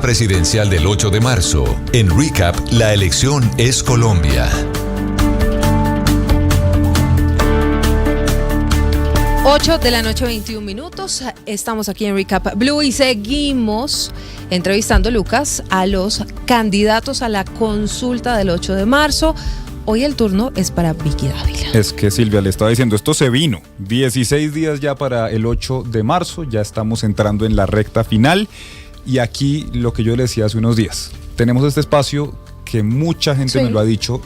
Presidencial del 8 de marzo. En Recap, la elección es Colombia. 8 de la noche, 21 minutos. Estamos aquí en Recap Blue y seguimos entrevistando, Lucas, a los candidatos a la consulta del 8 de marzo. Hoy el turno es para Vicky Dávila. Es que Silvia le estaba diciendo, esto se vino. 16 días ya para el 8 de marzo, ya estamos entrando en la recta final. Y aquí lo que yo le decía hace unos días, tenemos este espacio que mucha gente me lo ha dicho,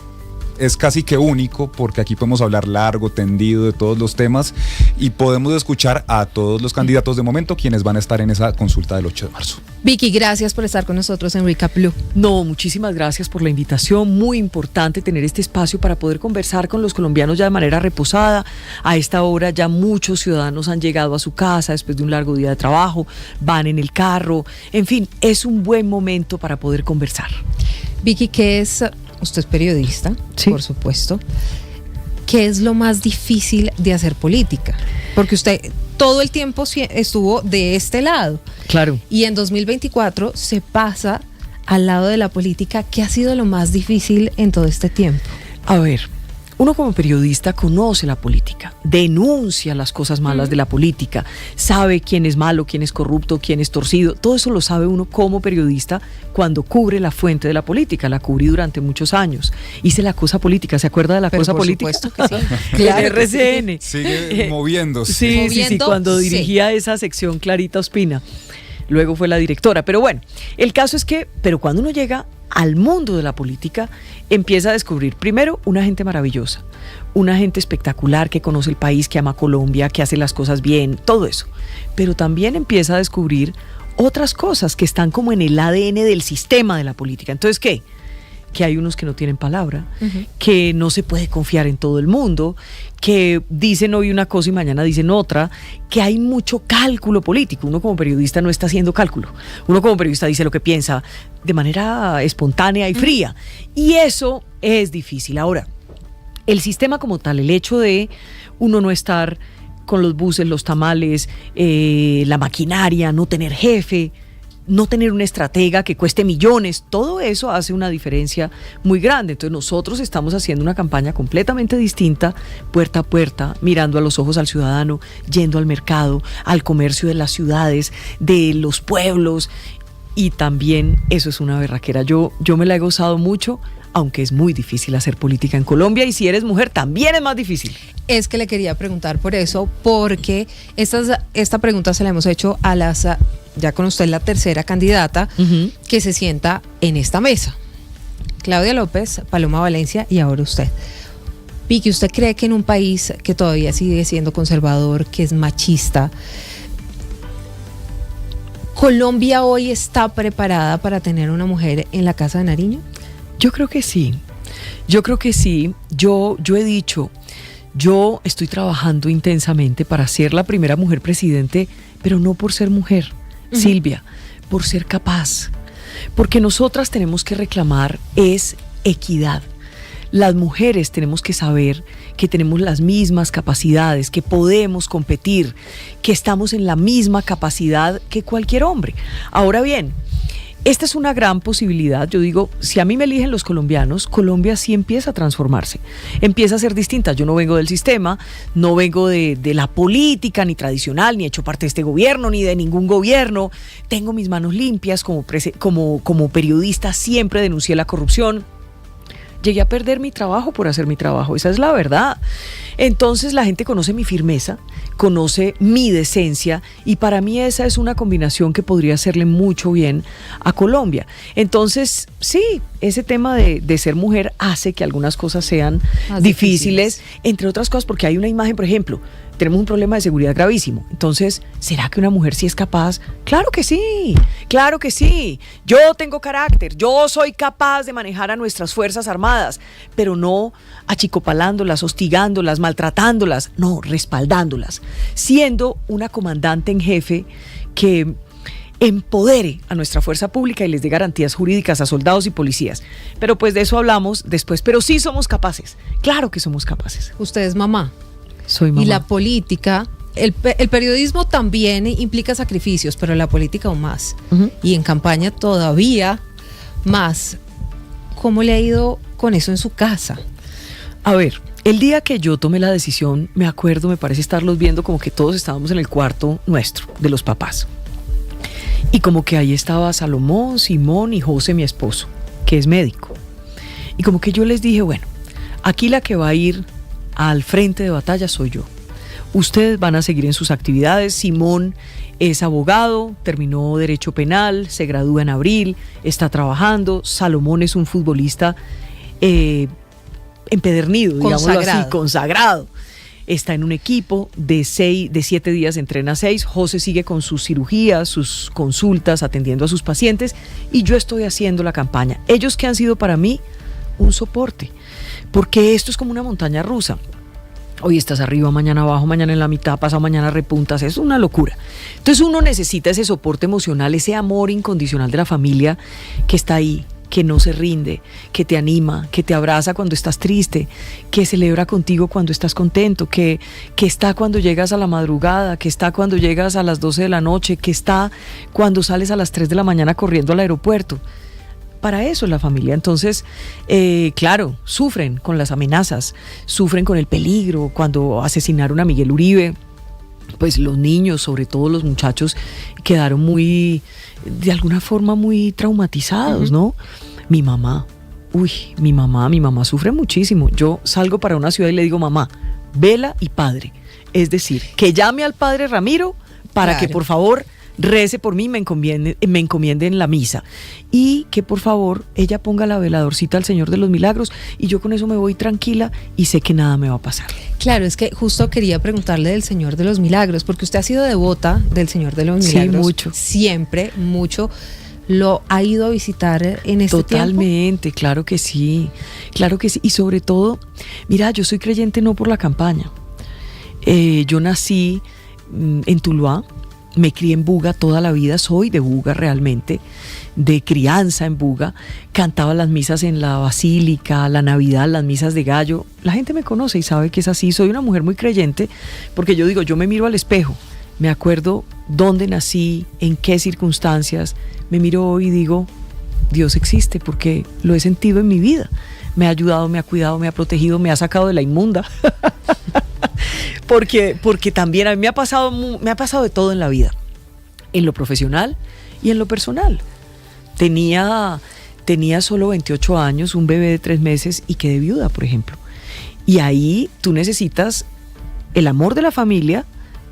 es casi que único porque aquí podemos hablar largo, tendido de todos los temas y podemos escuchar a todos los candidatos de momento quienes van a estar en esa consulta del 8 de marzo. Vicky, gracias por estar con nosotros en Recap Blue. No, muchísimas gracias por la invitación, muy importante tener este espacio para poder conversar con los colombianos ya de manera reposada. A esta hora ya muchos ciudadanos han llegado a su casa después de un largo día de trabajo, van en el carro, en fin, es un buen momento para poder conversar. Vicky, usted es periodista, sí, por supuesto. ¿Qué es lo más difícil de hacer política? Porque usted todo el tiempo estuvo de este lado. Claro. Y en 2024 se pasa al lado de la política. ¿Qué ha sido lo más difícil en todo este tiempo? A ver, uno como periodista conoce la política, denuncia las cosas malas de la política, sabe quién es malo, quién es corrupto, quién es torcido. Todo eso lo sabe uno como periodista cuando cubre la fuente de la política. La cubrí durante muchos años. Hice la cosa política. ¿Se acuerda de la cosa política? Por supuesto que sí. Claro, RCN. Sigue moviéndose. Sí, cuando dirigía esa sección Clarita Ospina. Luego fue la directora. Pero bueno, el caso es que, pero cuando uno llega al mundo de la política, empieza a descubrir primero una gente maravillosa, una gente espectacular que conoce el país, que ama Colombia, que hace las cosas bien, todo eso. Pero también empieza a descubrir otras cosas que están como en el ADN del sistema de la política. Entonces, ¿qué? Que hay unos que no tienen palabra, que no se puede confiar en todo el mundo, que dicen hoy una cosa y mañana dicen otra, que hay mucho cálculo político. Uno como periodista no está haciendo cálculo. Uno como periodista dice lo que piensa de manera espontánea y fría. Y eso es difícil. Ahora, el sistema como tal, el hecho de uno no estar con los buses, los tamales, la maquinaria, no tener jefe, no tener una estratega que cueste millones, todo eso hace una diferencia muy grande. Entonces nosotros estamos haciendo una campaña completamente distinta, puerta a puerta, mirando a los ojos al ciudadano, yendo al mercado, al comercio de las ciudades, de los pueblos, y también eso es una berraquera. Yo me la he gozado mucho, aunque es muy difícil hacer política en Colombia, y si eres mujer también es más difícil. Es que le quería preguntar por eso, porque esta pregunta se la hemos hecho a ya con usted la tercera candidata que se sienta en esta mesa. Claudia López, Paloma Valencia y ahora usted. Vicky, ¿usted cree que en un país que todavía sigue siendo conservador, que es machista, Colombia hoy está preparada para tener una mujer en la Casa de Nariño? Yo creo que sí. Yo he dicho, yo estoy trabajando intensamente para ser la primera mujer presidente, pero no por ser mujer, Silvia, por ser capaz. Porque nosotras tenemos que reclamar es equidad. Las mujeres tenemos que saber que tenemos las mismas capacidades, que podemos competir, que estamos en la misma capacidad que cualquier hombre. Ahora bien, esta es una gran posibilidad. Yo digo, si a mí me eligen los colombianos, Colombia sí empieza a transformarse, empieza a ser distinta. Yo no vengo del sistema, no vengo de la política, ni tradicional, ni he hecho parte de este gobierno, ni de ningún gobierno. Tengo mis manos limpias, como periodista siempre denuncié la corrupción. Llegué a perder mi trabajo por hacer mi trabajo, esa es la verdad. Entonces la gente conoce mi firmeza, conoce mi decencia, y para mí esa es una combinación que podría hacerle mucho bien a Colombia. Entonces, sí, ese tema de ser mujer hace que algunas cosas sean difíciles, entre otras cosas porque hay una imagen, por ejemplo, tenemos un problema de seguridad gravísimo. Entonces, ¿será que una mujer sí es capaz? Claro que sí, claro que sí. Yo tengo carácter, yo soy capaz de manejar a nuestras Fuerzas Armadas, pero no achicopalándolas, hostigándolas, maltratándolas, no, respaldándolas, siendo una comandante en jefe que empodere a nuestra fuerza pública y les dé garantías jurídicas a soldados y policías. Pero pues de eso hablamos después, pero sí somos capaces, claro que somos capaces. Usted es mamá. Soy mamá. Y la política el periodismo también implica sacrificios, pero la política aún más. Y en campaña todavía más. ¿Cómo le ha ido con eso en su casa? A ver, el día que yo tomé la decisión, me acuerdo, me parece estarlos viendo como que todos estábamos en el cuarto nuestro, de los papás. Y como que ahí estaba Salomón, Simón y José, mi esposo, que es médico. Y como que yo les dije, bueno, aquí la que va a ir al frente de batalla soy yo. Ustedes van a seguir en sus actividades. Simón es abogado, terminó Derecho Penal, se gradúa en abril, está trabajando. Salomón es un futbolista empedernido, digámoslo así, consagrado. Está en un equipo de 7 días, entrena 6. José sigue con sus cirugías, sus consultas, atendiendo a sus pacientes. Y yo estoy haciendo la campaña. Ellos que han sido para mí un soporte. Porque esto es como una montaña rusa. Hoy estás arriba, mañana abajo, mañana en la mitad, pasado mañana repuntas, es una locura. Entonces uno necesita ese soporte emocional, ese amor incondicional de la familia que está ahí, que no se rinde, que te anima, que te abraza cuando estás triste, que celebra contigo cuando estás contento, que está cuando llegas a la madrugada, que está cuando llegas a las 12 de la noche, que está cuando sales a las 3 de la mañana corriendo al aeropuerto. Para eso es la familia. Entonces, claro, sufren con las amenazas, sufren con el peligro. Cuando asesinaron a Miguel Uribe, pues los niños, sobre todo los muchachos, quedaron de alguna forma muy traumatizados, ¿no? Mi mamá sufre muchísimo. Yo salgo para una ciudad y le digo, mamá, vela y padre. Es decir, que llame al padre Ramiro para que por favor rece por mí, me encomiende en la misa, y que por favor ella ponga la veladorcita al Señor de los Milagros, y yo con eso me voy tranquila y sé que nada me va a pasar. Claro, es que justo quería preguntarle del Señor de los Milagros, porque usted ha sido devota del Señor de los Milagros. Sí, mucho. Siempre, mucho. ¿Lo ha ido a visitar en este Totalmente, tiempo? Claro que sí, y sobre todo, mira, yo soy creyente no por la campaña. Yo nací en Tuluá, me crié en Buga toda la vida, soy de Buga realmente, de crianza en Buga, cantaba las misas en la basílica, la Navidad, las misas de gallo. La gente me conoce y sabe que es así. Soy una mujer muy creyente porque yo digo, yo me miro al espejo, me acuerdo dónde nací, en qué circunstancias, me miro hoy y digo, Dios existe porque lo he sentido en mi vida. Me ha ayudado, me ha cuidado, me ha protegido, me ha sacado de la inmunda. Porque también a mí me ha pasado de todo en la vida, en lo profesional y en lo personal. Tenía solo 28 años, un bebé de 3 meses y quedé viuda, por ejemplo. Y ahí tú necesitas el amor de la familia,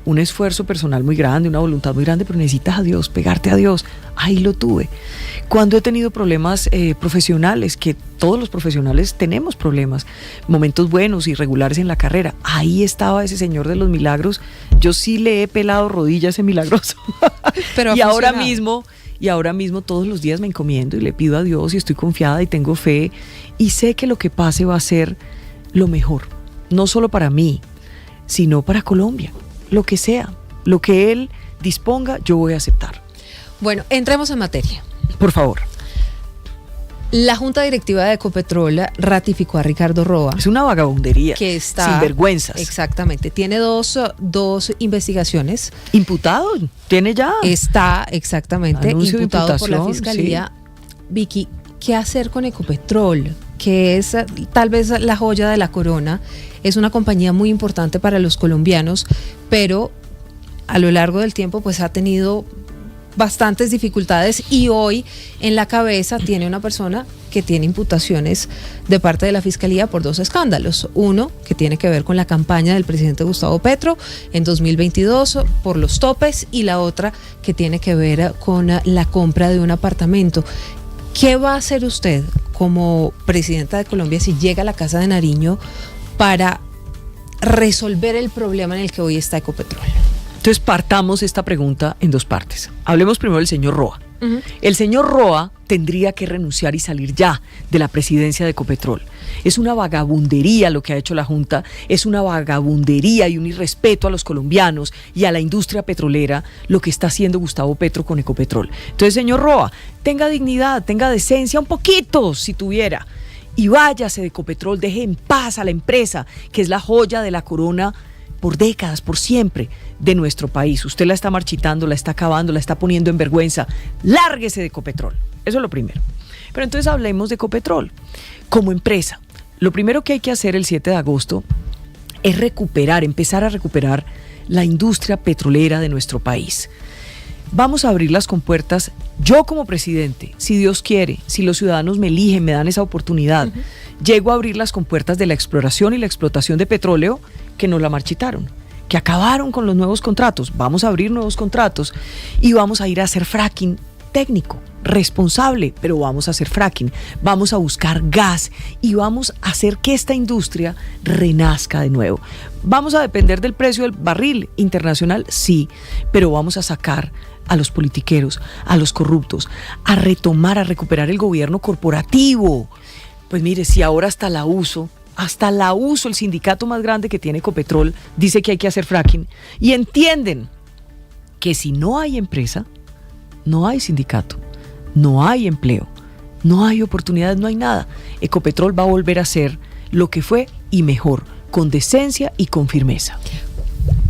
un esfuerzo personal muy grande, una voluntad muy grande, pero necesitas a Dios, pegarte a Dios. Ahí lo tuve. Cuando he tenido problemas profesionales, que todos los profesionales tenemos problemas, momentos buenos y regulares en la carrera, ahí estaba ese Señor de los Milagros. Yo sí le he pelado rodillas ese milagroso. Pero y ahora mismo todos los días me encomiendo y le pido a Dios y estoy confiada y tengo fe y sé que lo que pase va a ser lo mejor, no solo para mí, sino para Colombia. Lo que sea, lo que Él disponga, yo voy a aceptar. Bueno, entremos en materia. Por favor. La Junta Directiva de Ecopetrol ratificó a Ricardo Roa. Es una vagabundería. Que está... Sinvergüenzas. Exactamente. Tiene dos investigaciones. ¿Imputado? ¿Tiene ya? Está, exactamente, Anuncio imputado por la Fiscalía. Sí. Vicky, ¿qué hacer con Ecopetrol? Que es tal vez la joya de la corona. Es una compañía muy importante para los colombianos, pero a lo largo del tiempo pues ha tenido bastantes dificultades y hoy en la cabeza tiene una persona que tiene imputaciones de parte de la Fiscalía por 2 escándalos. Uno que tiene que ver con la campaña del presidente Gustavo Petro en 2022 por los topes, y la otra que tiene que ver con la compra de un apartamento. ¿Qué va a hacer usted como presidenta de Colombia si llega a la Casa de Nariño para resolver el problema en el que hoy está Ecopetrol? Entonces partamos esta pregunta en 2 partes. Hablemos primero del señor Roa. El señor Roa tendría que renunciar y salir ya de la presidencia de Ecopetrol. Es una vagabundería lo que ha hecho la Junta, es una vagabundería y un irrespeto a los colombianos y a la industria petrolera lo que está haciendo Gustavo Petro con Ecopetrol. Entonces, señor Roa, tenga dignidad, tenga decencia, un poquito si tuviera, y váyase de Ecopetrol, deje en paz a la empresa, que es la joya de la corona por décadas, por siempre, de nuestro país. Usted la está marchitando, la está acabando, la está poniendo en vergüenza. Lárguese de Ecopetrol. Eso es lo primero. Pero entonces hablemos de Ecopetrol. Como empresa, lo primero que hay que hacer el 7 de agosto es empezar a recuperar la industria petrolera de nuestro país. Vamos a abrir las compuertas. Yo como presidente, si Dios quiere, si los ciudadanos me eligen, me dan esa oportunidad, llego a abrir las compuertas de la exploración y la explotación de petróleo que nos la marchitaron, que acabaron con los nuevos contratos. Vamos a abrir nuevos contratos y vamos a ir a hacer fracking técnico, responsable, pero vamos a hacer fracking, vamos a buscar gas y vamos a hacer que esta industria renazca de nuevo. ¿Vamos a depender del precio del barril internacional? Sí, pero vamos a sacar a los politiqueros, a los corruptos, a retomar, a recuperar el gobierno corporativo. Pues mire, si ahora hasta la USO, el sindicato más grande que tiene Ecopetrol, dice que hay que hacer fracking y entienden que si no hay empresa, no hay sindicato, no hay empleo, no hay oportunidades, no hay nada. Ecopetrol va a volver a ser lo que fue y mejor, con decencia y con firmeza.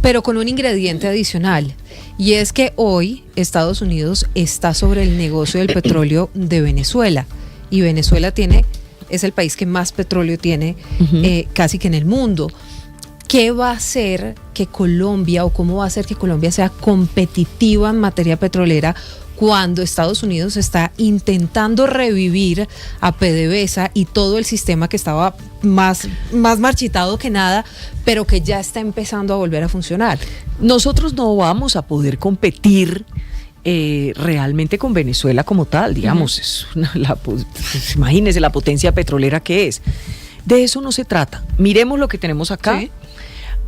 Pero con un ingrediente adicional, y es que hoy Estados Unidos está sobre el negocio del petróleo de Venezuela, y Venezuela es el país que más petróleo tiene casi que en el mundo. ¿Qué va a hacer que Colombia, o cómo va a hacer que Colombia sea competitiva en materia petrolera cuando Estados Unidos está intentando revivir a PDVSA y todo el sistema que estaba más marchitado que nada, pero que ya está empezando a volver a funcionar? Nosotros no vamos a poder competir realmente con Venezuela como tal, digamos, imagínense la potencia petrolera que es. De eso no se trata. Miremos lo que tenemos acá. Sí.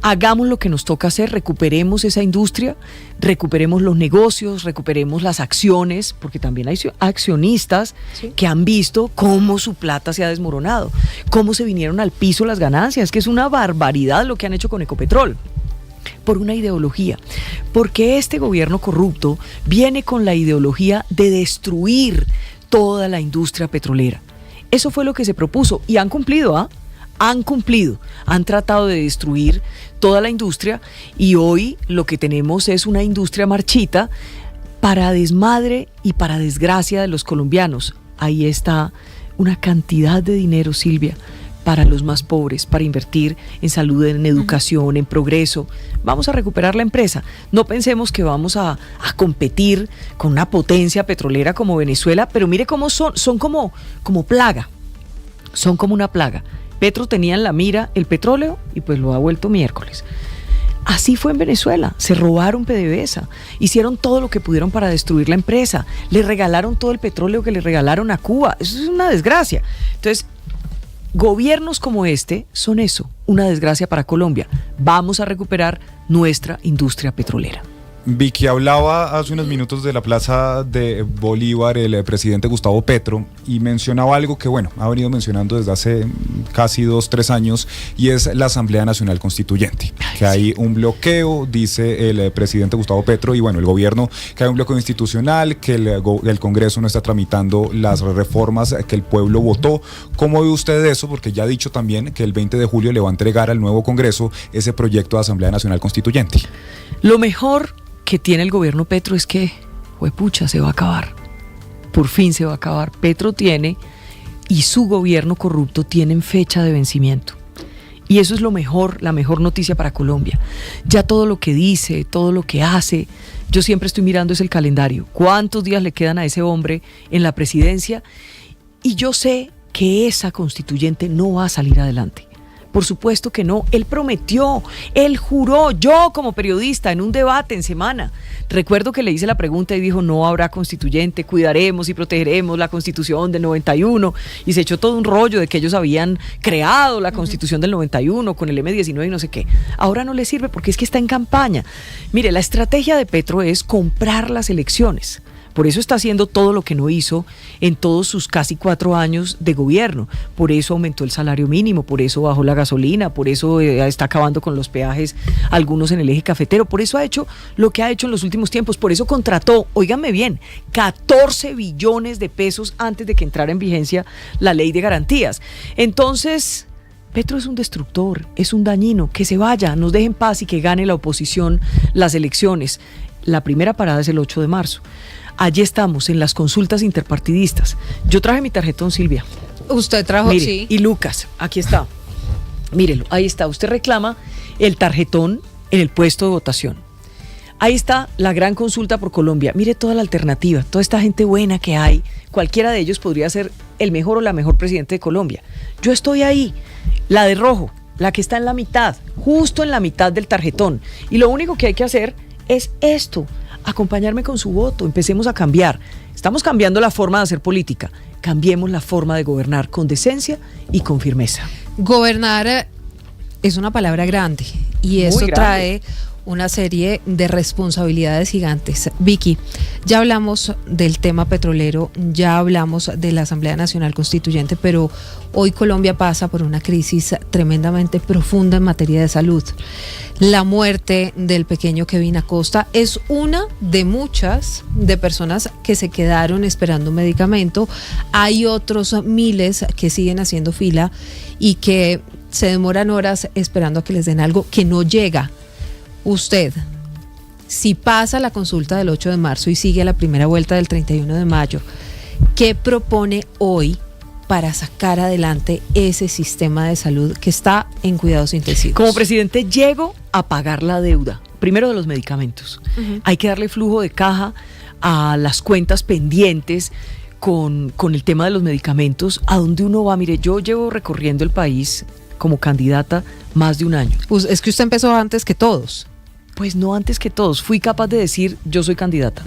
Hagamos lo que nos toca hacer, recuperemos esa industria, recuperemos los negocios, recuperemos las acciones, porque también hay accionistas que han visto cómo su plata se ha desmoronado, cómo se vinieron al piso las ganancias, que es una barbaridad lo que han hecho con Ecopetrol, por una ideología, porque este gobierno corrupto viene con la ideología de destruir toda la industria petrolera. Eso fue lo que se propuso y han cumplido, han tratado de destruir toda la industria y hoy lo que tenemos es una industria marchita para desmadre y para desgracia de los colombianos. Ahí está una cantidad de dinero, Silvia, para los más pobres, para invertir en salud, en educación, en progreso. Vamos a recuperar la empresa. No pensemos que vamos a competir con una potencia petrolera como Venezuela, pero mire cómo son como plaga, son como una plaga. Petro tenía en la mira el petróleo y pues lo ha vuelto miércoles. Así fue en Venezuela, se robaron PDVSA, hicieron todo lo que pudieron para destruir la empresa, le regalaron todo el petróleo que le regalaron a Cuba, eso es una desgracia. Entonces, gobiernos como este son eso, una desgracia para Colombia. Vamos a recuperar nuestra industria petrolera. Vicky, hablaba hace unos minutos de la Plaza de Bolívar el presidente Gustavo Petro y mencionaba algo que, ha venido mencionando desde hace casi 2-3 años y es la Asamblea Nacional Constituyente, que hay un bloqueo, dice el presidente Gustavo Petro y el gobierno, que hay un bloqueo institucional, que el Congreso no está tramitando las reformas que el pueblo votó. ¿Cómo ve usted eso? Porque ya ha dicho también que el 20 de julio le va a entregar al nuevo Congreso ese proyecto de Asamblea Nacional Constituyente. Lo mejor que tiene el gobierno Petro es que, se va a acabar. Por fin se va a acabar. Petro tiene y su gobierno corrupto tienen fecha de vencimiento. Y eso es la mejor noticia para Colombia. Ya todo lo que dice, todo lo que hace, yo siempre estoy mirando es el calendario. ¿Cuántos días le quedan a ese hombre en la presidencia? Y yo sé que esa constituyente no va a salir adelante. Por supuesto que no, él prometió, él juró, yo como periodista en un debate en semana, recuerdo que le hice la pregunta y dijo no habrá constituyente, cuidaremos y protegeremos la constitución del 91 y se echó todo un rollo de que ellos habían creado la constitución del 91 con el M19 y no sé qué. Ahora no le sirve porque es que está en campaña. Mire, la estrategia de Petro es comprar las elecciones. Por eso está haciendo todo lo que no hizo en todos sus casi 4 años de gobierno. Por eso aumentó el salario mínimo, por eso bajó la gasolina, por eso está acabando con los peajes, algunos en el eje cafetero. Por eso ha hecho lo que ha hecho en los últimos tiempos. Por eso contrató, óiganme bien, 14 billones de pesos antes de que entrara en vigencia la ley de garantías. Entonces, Petro es un destructor, es un dañino, que se vaya, nos deje en paz y que gane la oposición las elecciones. La primera parada es el 8 de marzo. Allí estamos, en las consultas interpartidistas. Yo traje mi tarjetón, Silvia. Usted trajo, Mire, sí. y Lucas, aquí está. Mírelo, ahí está. Usted reclama el tarjetón en el puesto de votación. Ahí está la gran consulta por Colombia. Mire toda la alternativa, toda esta gente buena que hay. Cualquiera de ellos podría ser el mejor o la mejor presidente de Colombia. Yo estoy ahí, la de rojo, la que está en la mitad, justo en la mitad del tarjetón. Y lo único que hay que hacer es esto, acompañarme con su voto. Empecemos a cambiar. Estamos cambiando la forma de hacer política. Cambiemos la forma de gobernar con decencia y con firmeza. Gobernar es una palabra grande y eso grande. trae una serie de responsabilidades gigantes. Vicky, ya hablamos del tema petrolero, ya hablamos de la Asamblea Nacional Constituyente, pero hoy Colombia pasa por una crisis tremendamente profunda en materia de salud. La muerte del pequeño Kevin Acosta es una de muchas de personas que se quedaron esperando un medicamento. Hay otros miles que siguen haciendo fila y que se demoran horas esperando a que les den algo que no llega. Usted, si pasa la consulta del 8 de marzo y sigue la primera vuelta del 31 de mayo, ¿qué propone hoy para sacar adelante ese sistema de salud que está en cuidados intensivos? Como presidente llego a pagar la deuda, primero de los medicamentos. Hay que darle flujo de caja a las cuentas pendientes con el tema de los medicamentos, a donde uno va. Mire, yo llevo recorriendo el país como candidata más de un año. Pues es que usted empezó antes que todos. Pues no antes que todos, fui capaz de decir yo soy candidata.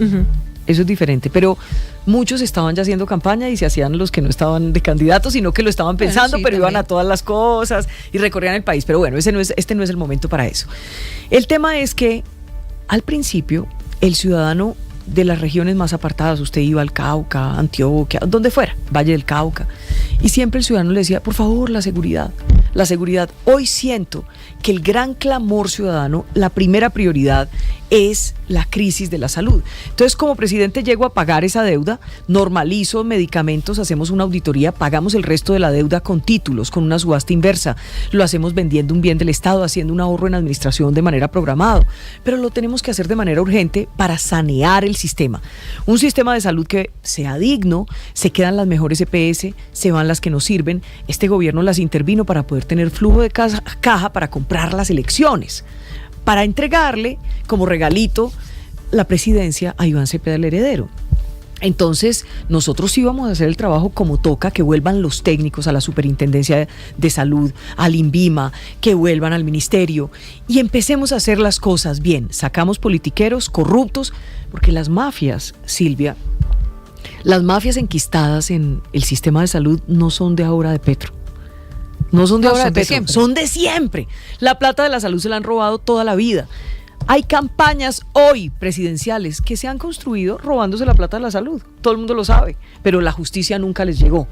Eso es diferente, pero muchos estaban ya haciendo campaña y se hacían los que no estaban de candidatos, sino que lo estaban pensando, sí, pero también iban a todas las cosas y recorrían el país. Pero bueno, este no es el momento para eso. El tema es que al principio el ciudadano de las regiones más apartadas, usted iba al Cauca, Antioquia, donde fuera, Valle del Cauca, y siempre el ciudadano le decía, por favor, la seguridad. Hoy siento que el gran clamor ciudadano, la primera prioridad es la crisis de la salud. Entonces, como presidente llego a pagar esa deuda, normalizo medicamentos, hacemos una auditoría, pagamos el resto de la deuda con títulos, con una subasta inversa, lo hacemos vendiendo un bien del Estado, haciendo un ahorro en administración de manera programado, pero lo tenemos que hacer de manera urgente para sanear el sistema. Un sistema de salud que sea digno, se quedan las mejores EPS, se van las que no sirven. Este gobierno las intervino para poder tener flujo de caja para comprar las elecciones, para entregarle como regalito la presidencia a Iván Cepeda, el heredero. Entonces, nosotros sí vamos a hacer el trabajo como toca, que vuelvan los técnicos a la Superintendencia de Salud, al INVIMA, que vuelvan al Ministerio y empecemos a hacer las cosas bien. Sacamos politiqueros corruptos, porque las mafias, Silvia, las mafias enquistadas en el sistema de salud no son de ahora de Petro. No son de ahora de Petro, son de siempre. La plata de la salud se la han robado toda la vida. Hay campañas hoy presidenciales que se han construido robándose la plata de la salud. Todo el mundo lo sabe, pero la justicia nunca les llegó.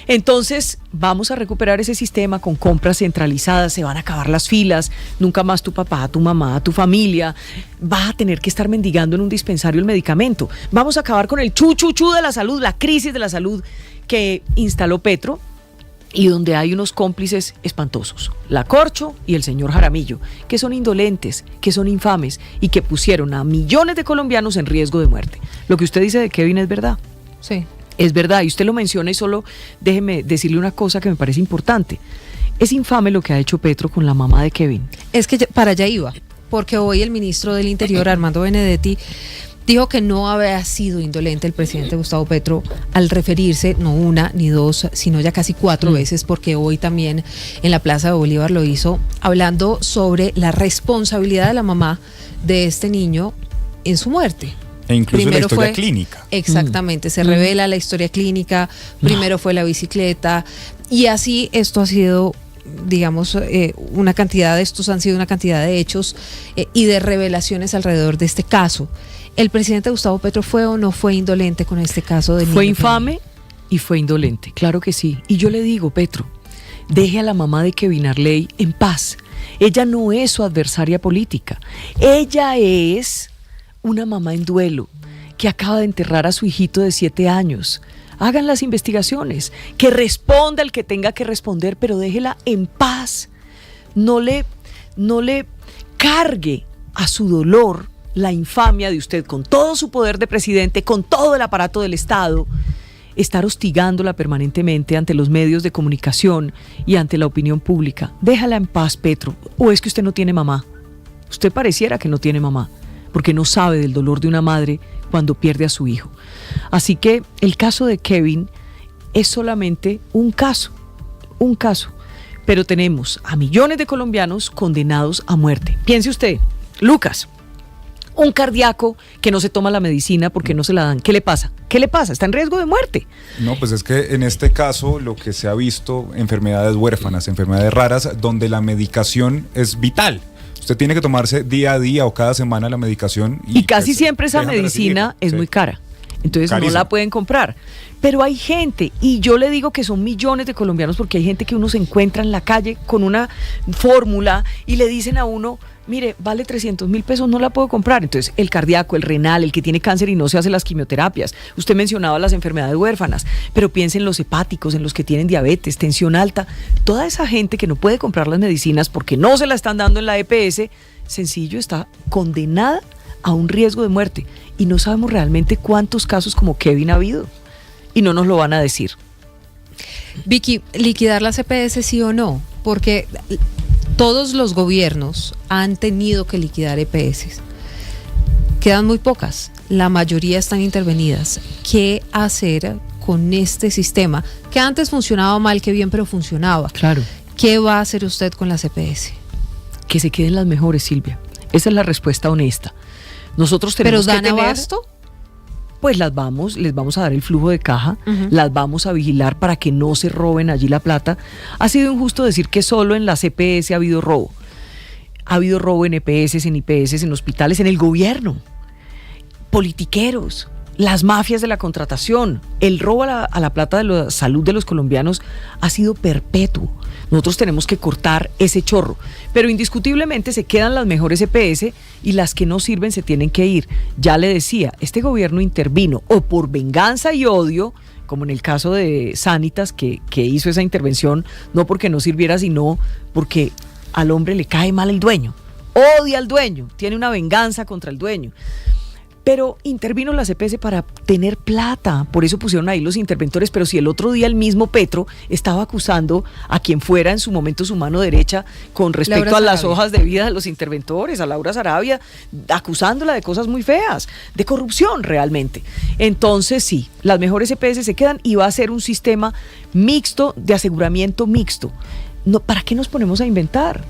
Entonces, vamos a recuperar ese sistema con compras centralizadas, se van a acabar las filas, nunca más tu papá, tu mamá, tu familia va a tener que estar mendigando en un dispensario el medicamento. Vamos a acabar con el chu de la salud, la crisis de la salud que instaló Petro, y donde hay unos cómplices espantosos, la Corcho y el señor Jaramillo, que son indolentes, que son infames y que pusieron a millones de colombianos en riesgo de muerte. Lo que usted dice de Kevin es verdad. Sí. Es verdad, y usted lo menciona, y solo déjeme decirle una cosa que me parece importante. Es infame lo que ha hecho Petro con la mamá de Kevin. Es que para allá iba, porque hoy el ministro del Interior, Armando Benedetti, dijo que no había sido indolente el presidente Gustavo Petro al referirse, no una ni dos, sino ya casi 4 veces, porque hoy también en la Plaza de Bolívar lo hizo, hablando sobre la responsabilidad de la mamá de este niño en su muerte. E incluso Primero la historia fue, clínica. Exactamente, se revela la historia clínica, primero fue la bicicleta, y así esto ha sido, digamos, una cantidad de hechos y de revelaciones alrededor de este caso. ¿El presidente Gustavo Petro fue o no fue indolente con este caso de niño? Fue infame y fue indolente, claro que sí. Y yo le digo, Petro, deje a la mamá de Kevin Arley en paz. Ella no es su adversaria política. Ella es una mamá en duelo que acaba de enterrar a su hijito de 7 años. hagan las investigaciones, que responda el que tenga que responder, pero déjela en paz. No le cargue a su dolor la infamia de usted con todo su poder de presidente, con todo el aparato del Estado, estar hostigándola permanentemente ante los medios de comunicación y ante la opinión pública. Déjala en paz, Petro. ¿O es que usted no tiene mamá? Usted pareciera que no tiene mamá, porque no sabe del dolor de una madre cuando pierde a su hijo. Así que el caso de Kevin es solamente un caso, pero tenemos a millones de colombianos condenados a muerte. Piense usted, Lucas, un cardíaco que no se toma la medicina porque no se la dan. ¿Qué le pasa? Está en riesgo de muerte. No, pues es que en este caso lo que se ha visto, enfermedades huérfanas, enfermedades raras, donde la medicación es vital. Usted tiene que tomarse día a día o cada semana la medicación. Y casi siempre esa medicina es muy cara. Entonces carísimo. No la pueden comprar. Pero hay gente, y yo le digo que son millones de colombianos, porque hay gente que uno se encuentra en la calle con una fórmula y le dicen a uno, mire, vale 300.000 pesos, no la puedo comprar. Entonces, el cardíaco, el renal, el que tiene cáncer y no se hace las quimioterapias. Usted mencionaba las enfermedades huérfanas, pero piense en los hepáticos, en los que tienen diabetes, tensión alta. Toda esa gente que no puede comprar las medicinas porque no se la están dando en la EPS, sencillo, está condenada a un riesgo de muerte. Y no sabemos realmente cuántos casos como Kevin ha habido. Y no nos lo van a decir. Vicky, ¿liquidar las EPS sí o no? Porque todos los gobiernos han tenido que liquidar EPS. Quedan muy pocas, la mayoría están intervenidas. ¿Qué hacer con este sistema? Que antes funcionaba mal, que bien, pero funcionaba. Claro. ¿Qué va a hacer usted con las EPS? Que se queden las mejores, Silvia. Esa es la respuesta honesta. Nosotros tenemos ¿Pero dan que tener, abasto? Pues les vamos a dar el flujo de caja, las vamos a vigilar para que no se roben allí la plata. Ha sido injusto decir que solo en las EPS ha habido robo. Ha habido robo en EPS, en IPS, en hospitales, en el gobierno. Politiqueros, las mafias de la contratación, el robo a la plata de la salud de los colombianos ha sido perpetuo. Nosotros tenemos que cortar ese chorro, pero indiscutiblemente se quedan las mejores EPS y las que no sirven se tienen que ir. Ya le decía, este gobierno intervino o por venganza y odio, como en el caso de Sanitas, que hizo esa intervención, no porque no sirviera, sino porque al hombre le cae mal el dueño, odia al dueño, tiene una venganza contra el dueño. Pero intervino la EPS para tener plata, por eso pusieron ahí los interventores. Pero si el otro día el mismo Petro estaba acusando a quien fuera en su momento su mano derecha con respecto a las hojas de vida de los interventores, a Laura Sarabia, acusándola de cosas muy feas, de corrupción realmente. Entonces sí, las mejores EPS se quedan y va a ser un sistema mixto, de aseguramiento mixto. No, ¿para qué nos ponemos a inventar?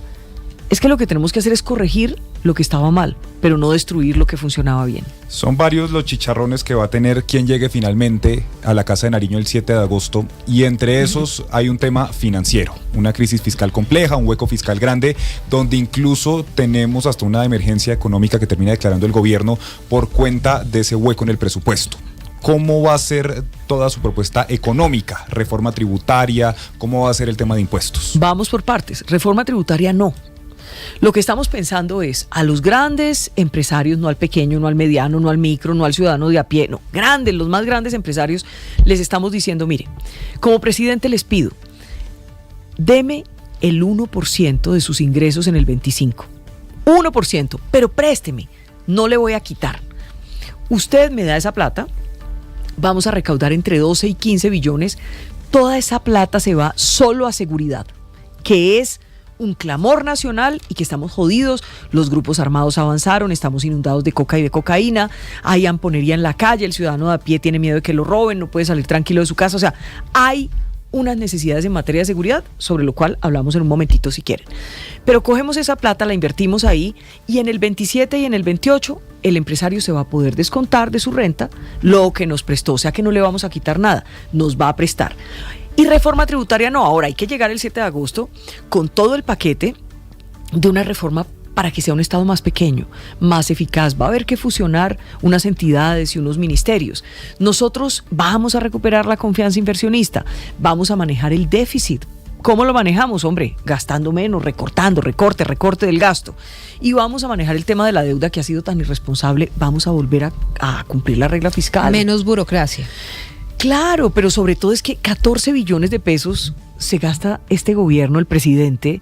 Es que lo que tenemos que hacer es corregir lo que estaba mal, pero no destruir lo que funcionaba bien. Son varios los chicharrones que va a tener quien llegue finalmente a la Casa de Nariño el 7 de agosto y entre esos hay un tema financiero, una crisis fiscal compleja, un hueco fiscal grande, donde incluso tenemos hasta una emergencia económica que termina declarando el gobierno por cuenta de ese hueco en el presupuesto. ¿Cómo va a ser toda su propuesta económica? ¿Reforma tributaria? ¿Cómo va a ser el tema de impuestos? Vamos por partes. Reforma tributaria no. Lo que estamos pensando es a los grandes empresarios, no al pequeño, no al mediano, no al micro, no al ciudadano de a pie, no, grandes, los más grandes empresarios, les estamos diciendo, mire, como presidente les pido, deme el 1% de sus ingresos en el 25, 1%, pero présteme, no le voy a quitar. Usted me da esa plata, vamos a recaudar entre 12 y 15 billones, toda esa plata se va solo a seguridad, que es un clamor nacional y que estamos jodidos, los grupos armados avanzaron, estamos inundados de coca y de cocaína, hay amponería en la calle, el ciudadano de a pie tiene miedo de que lo roben, no puede salir tranquilo de su casa, o sea, hay unas necesidades en materia de seguridad, sobre lo cual hablamos en un momentito si quieren. Pero cogemos esa plata, la invertimos ahí y en el 27 y en el 28 el empresario se va a poder descontar de su renta lo que nos prestó, o sea que no le vamos a quitar nada, nos va a prestar. Y reforma tributaria no, ahora hay que llegar el 7 de agosto con todo el paquete de una reforma para que sea un Estado más pequeño, más eficaz. Va a haber que fusionar unas entidades y unos ministerios. Nosotros vamos a recuperar la confianza inversionista, vamos a manejar el déficit. ¿Cómo lo manejamos, hombre? Gastando menos, recortando, recorte del gasto. Y vamos a manejar el tema de la deuda que ha sido tan irresponsable. Vamos a volver a cumplir la regla fiscal. Menos burocracia. Claro, pero sobre todo es que 14 billones de pesos se gasta este gobierno, el presidente,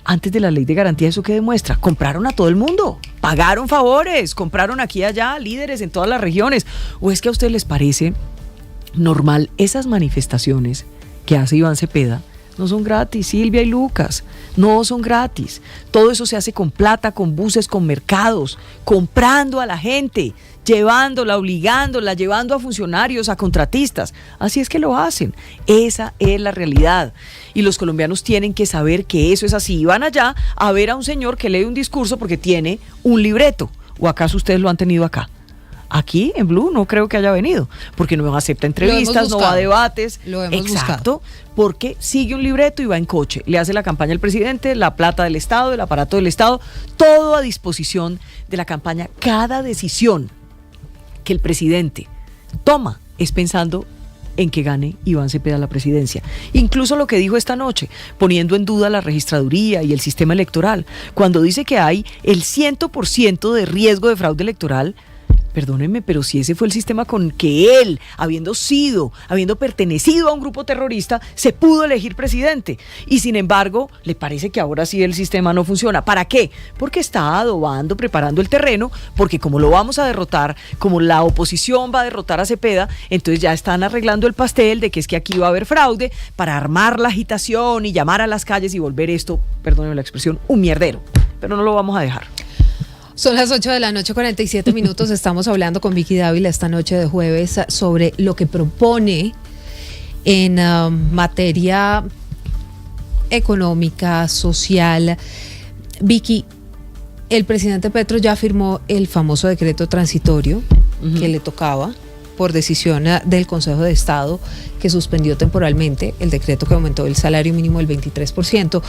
antes de la ley de garantía. ¿Eso qué demuestra? Compraron a todo el mundo, pagaron favores, compraron aquí y allá líderes en todas las regiones. ¿O es que a ustedes les parece normal esas manifestaciones que hace Iván Cepeda? No son gratis, Silvia y Lucas, no son gratis. Todo eso se hace con plata, con buses, con mercados, comprando a la gente, llevándola, obligándola, llevando a funcionarios, a contratistas. Así es que lo hacen. Esa es la realidad. Y los colombianos tienen que saber que eso es así. Y van allá a ver a un señor que lee un discurso porque tiene un libreto. ¿O acaso ustedes lo han tenido acá? Aquí en Blue no creo que haya venido, porque no acepta entrevistas, no va a debates. Lo hemos Exacto, buscado. porque sigue un libreto y va en coche. Le hace la campaña al presidente, la plata del Estado, el aparato del Estado, todo a disposición de la campaña. Cada decisión que el presidente toma es pensando en que gane Iván Cepeda la presidencia. Incluso lo que dijo esta noche, poniendo en duda la registraduría y el sistema electoral, cuando dice que hay el 100% de riesgo de fraude electoral. Perdónenme, pero si ese fue el sistema con que él, habiendo pertenecido a un grupo terrorista, se pudo elegir presidente. Y sin embargo, le parece que ahora sí el sistema no funciona. ¿Para qué? Porque está adobando, preparando el terreno, porque como lo vamos a derrotar, como la oposición va a derrotar a Cepeda, entonces ya están arreglando el pastel de que es que aquí va a haber fraude para armar la agitación y llamar a las calles y volver esto, perdónenme la expresión, un mierdero. Pero no lo vamos a dejar. Son las 8 de la noche, 47 minutos. Estamos hablando con Vicky Dávila esta noche de jueves sobre lo que propone en materia económica, social. Vicky, el presidente Petro ya firmó el famoso decreto transitorio que le tocaba por decisión del Consejo de Estado, que suspendió temporalmente el decreto que aumentó el salario mínimo del 23%.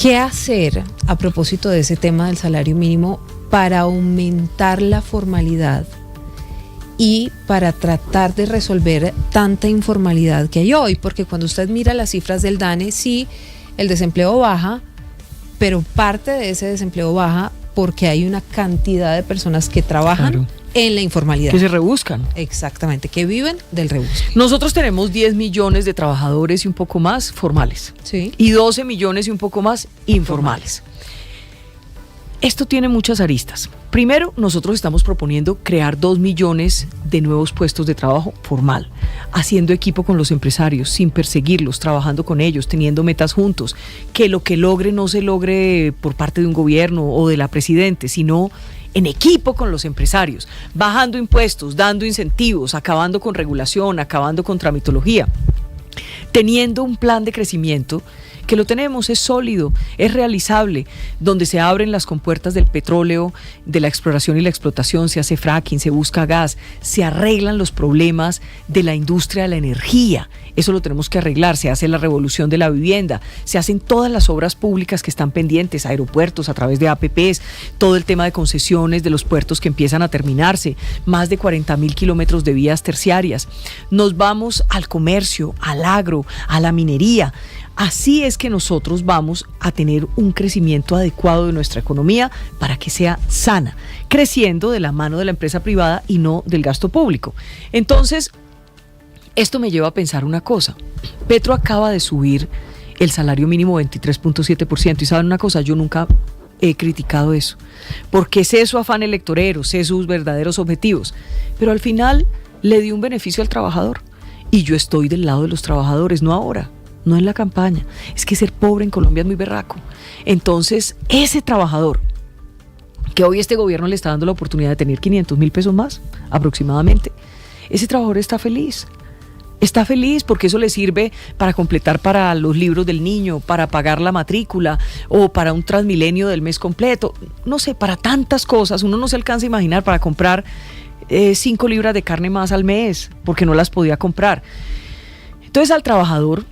¿Qué hacer a propósito de ese tema del salario mínimo para aumentar la formalidad y para tratar de resolver tanta informalidad que hay hoy? Porque cuando usted mira las cifras del DANE, sí, el desempleo baja, pero parte de ese desempleo baja porque hay una cantidad de personas que trabajan, claro, en la informalidad. Que se rebuscan. Exactamente, que viven del rebusque. Nosotros tenemos 10 millones de trabajadores y un poco más formales. Sí. Y 12 millones y un poco más informales. Esto tiene muchas aristas. Primero, nosotros estamos proponiendo crear 2 millones de nuevos puestos de trabajo formal, haciendo equipo con los empresarios, sin perseguirlos, trabajando con ellos, teniendo metas juntos, que lo que logre no se logre por parte de un gobierno o de la presidente, sino en equipo con los empresarios, bajando impuestos, dando incentivos, acabando con regulación, acabando con tramitología, teniendo un plan de crecimiento que lo tenemos, es sólido, es realizable, donde se abren las compuertas del petróleo, de la exploración y la explotación, se hace fracking, se busca gas, se arreglan los problemas de la industria de la energía. Eso lo tenemos que arreglar, se hace la revolución de la vivienda, se hacen todas las obras públicas que están pendientes, aeropuertos a través de APPs, todo el tema de concesiones de los puertos que empiezan a terminarse, más de 40.000 kilómetros de vías terciarias. Nos vamos al comercio, al agro, a la minería. Así es que nosotros vamos a tener un crecimiento adecuado de nuestra economía para que sea sana, creciendo de la mano de la empresa privada y no del gasto público. Entonces, esto me lleva a pensar una cosa. Petro acaba de subir el salario mínimo 23.7%. Y ¿saben una cosa? Yo nunca he criticado eso, porque sé su afán electorero, sé sus verdaderos objetivos, pero al final le dio un beneficio al trabajador. Y yo estoy del lado de los trabajadores, no ahora, no en la campaña. Es que ser pobre en Colombia es muy berraco. Entonces, ese trabajador que hoy este gobierno le está dando la oportunidad de tener 500.000 pesos más, aproximadamente, ese trabajador está feliz. Está feliz porque eso le sirve para completar para los libros del niño, para pagar la matrícula o para un Transmilenio del mes completo. No sé, para tantas cosas. Uno no se alcanza a imaginar, para comprar 5 libras de carne más al mes porque no las podía comprar. Entonces, al trabajador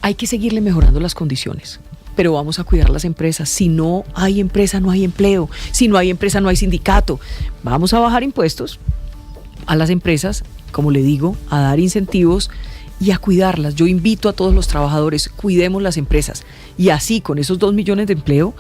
hay que seguirle mejorando las condiciones, pero vamos a cuidar las empresas. Si no hay empresa, no hay empleo. Si no hay empresa, no hay sindicato. Vamos a bajar impuestos a las empresas, como le digo, a dar incentivos y a cuidarlas. Yo invito a todos los trabajadores, cuidemos las empresas. Y así, con esos 2 millones de empleo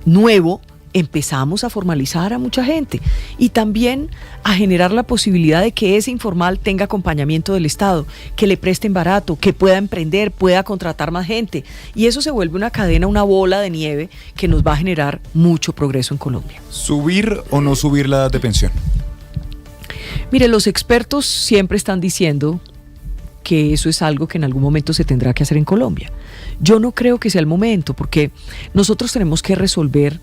nuevo, empezamos a formalizar a mucha gente y también a generar la posibilidad de que ese informal tenga acompañamiento del Estado, que le presten barato, que pueda emprender, pueda contratar más gente. Y eso se vuelve una cadena, una bola de nieve que nos va a generar mucho progreso en Colombia. ¿Subir o no subir la edad de pensión? Mire, los expertos siempre están diciendo que eso es algo que en algún momento se tendrá que hacer en Colombia. Yo no creo que sea el momento, porque nosotros tenemos que resolver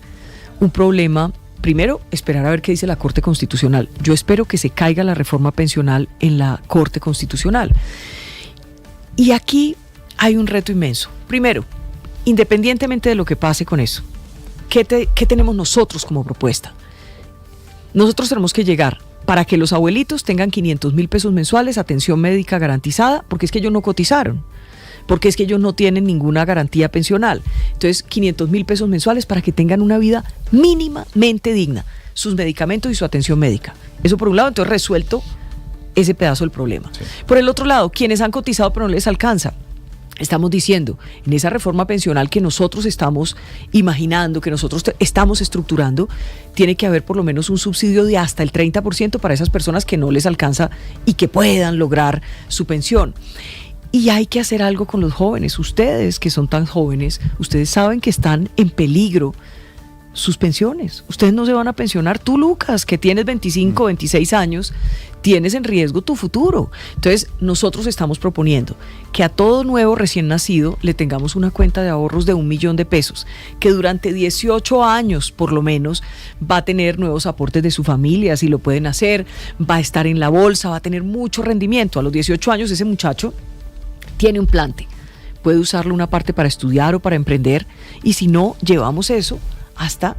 un problema. Primero, esperar a ver qué dice la Corte Constitucional. Yo espero que se caiga la reforma pensional en la Corte Constitucional. Y aquí hay un reto inmenso. Primero, independientemente de lo que pase con eso, ¿qué tenemos nosotros como propuesta? Nosotros tenemos que llegar para que los abuelitos tengan 500.000 pesos mensuales, atención médica garantizada, porque es que ellos no cotizaron, porque es que ellos no tienen ninguna garantía pensional. Entonces, 500.000 pesos mensuales para que tengan una vida mínimamente digna, sus medicamentos y su atención médica. Eso por un lado, entonces resuelto ese pedazo del problema. Sí. Por el otro lado, quienes han cotizado pero no les alcanza. Estamos diciendo, en esa reforma pensional que nosotros estamos imaginando, que nosotros estamos estructurando, tiene que haber por lo menos un subsidio de hasta el 30% para esas personas que no les alcanza y que puedan lograr su pensión. Y hay que hacer algo con los jóvenes. Ustedes que son tan jóvenes, ustedes saben que están en peligro sus pensiones. Ustedes no se van a pensionar. Tú, Lucas, que tienes 25, 26 años, tienes en riesgo tu futuro. Entonces, nosotros estamos proponiendo que a todo nuevo recién nacido le tengamos una cuenta de ahorros de 1 millón de pesos, que durante 18 años, por lo menos, va a tener nuevos aportes de su familia, si lo pueden hacer, va a estar en la bolsa, va a tener mucho rendimiento. A los 18 años, ese muchacho tiene un plante, puede usarlo una parte para estudiar o para emprender, y si no, llevamos eso hasta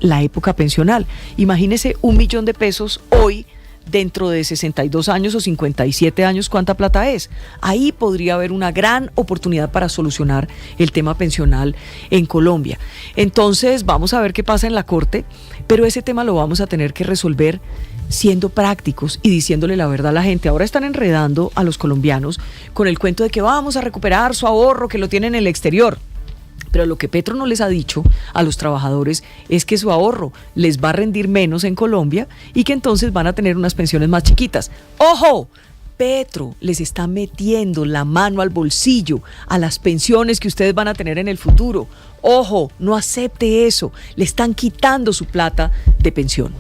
la época pensional. Imagínese 1 millón de pesos hoy, dentro de 62 años o 57 años, ¿cuánta plata es? Ahí podría haber una gran oportunidad para solucionar el tema pensional en Colombia. Entonces, vamos a ver qué pasa en la Corte, pero ese tema lo vamos a tener que resolver siendo prácticos y diciéndole la verdad a la gente. Ahora están enredando a los colombianos con el cuento de que vamos a recuperar su ahorro, que lo tienen en el exterior. Pero lo que Petro no les ha dicho a los trabajadores es que su ahorro les va a rendir menos en Colombia y que entonces van a tener unas pensiones más chiquitas. ¡Ojo! Petro les está metiendo la mano al bolsillo a las pensiones que ustedes van a tener en el futuro. ¡Ojo! No acepte eso. Le están quitando su plata de pensión.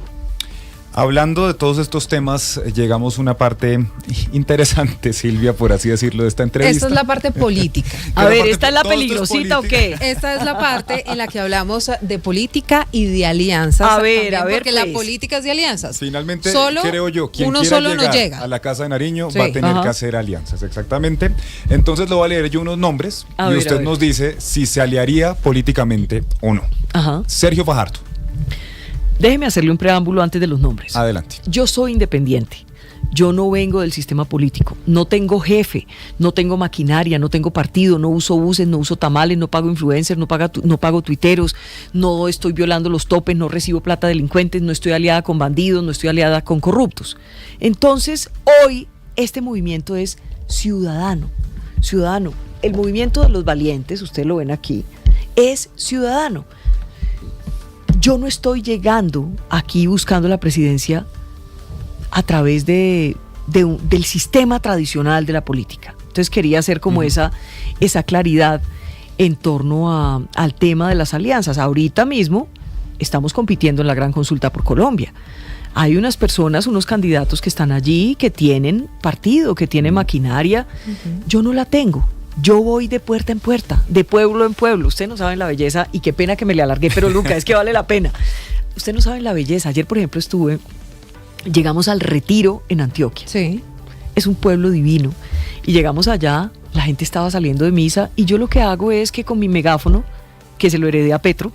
Hablando de todos estos temas, llegamos a una parte interesante, Silvia, por así decirlo, de esta entrevista. Esta es la parte política. A ver, ¿esta es la peligrosita o qué? Esta es la parte en la que hablamos de política y de alianzas. A ver, porque pues, la política es de alianzas. Finalmente, solo, creo yo, quien uno quiera solo llegar no llega a la Casa de Nariño sí, va a tener que hacer alianzas, exactamente. Entonces le voy a leer yo unos nombres y usted nos dice si se aliaría políticamente o no. Ajá. Sergio Fajardo. Déjeme hacerle un preámbulo antes de los nombres. Adelante. Yo soy independiente. Yo no vengo del sistema político. No tengo jefe, no tengo maquinaria, no tengo partido, no uso buses, no uso tamales, no pago influencers, no pago tuiteros, no estoy violando los topes, no recibo plata de delincuentes, no estoy aliada con bandidos, no estoy aliada con corruptos. Entonces, hoy este movimiento es ciudadano. Ciudadano. El movimiento de los valientes, ustedes lo ven aquí, es ciudadano. Yo no estoy llegando aquí buscando la presidencia a través del sistema tradicional de la política. Entonces quería hacer como esa claridad en torno al tema de las alianzas. Ahorita mismo estamos compitiendo en la gran consulta por Colombia. Hay unas personas, unos candidatos que están allí, que tienen partido, que tienen maquinaria. Yo no la tengo. Yo voy de puerta en puerta, de pueblo en pueblo. Ustedes no saben la belleza, y qué pena que me le alargué, pero Luca, es que vale la pena. Ustedes no saben la belleza. Ayer, por ejemplo, llegamos al Retiro en Antioquia. Sí. Es un pueblo divino. Y llegamos allá, la gente estaba saliendo de misa, y yo lo que hago es que con mi megáfono, que se lo heredé a Petro,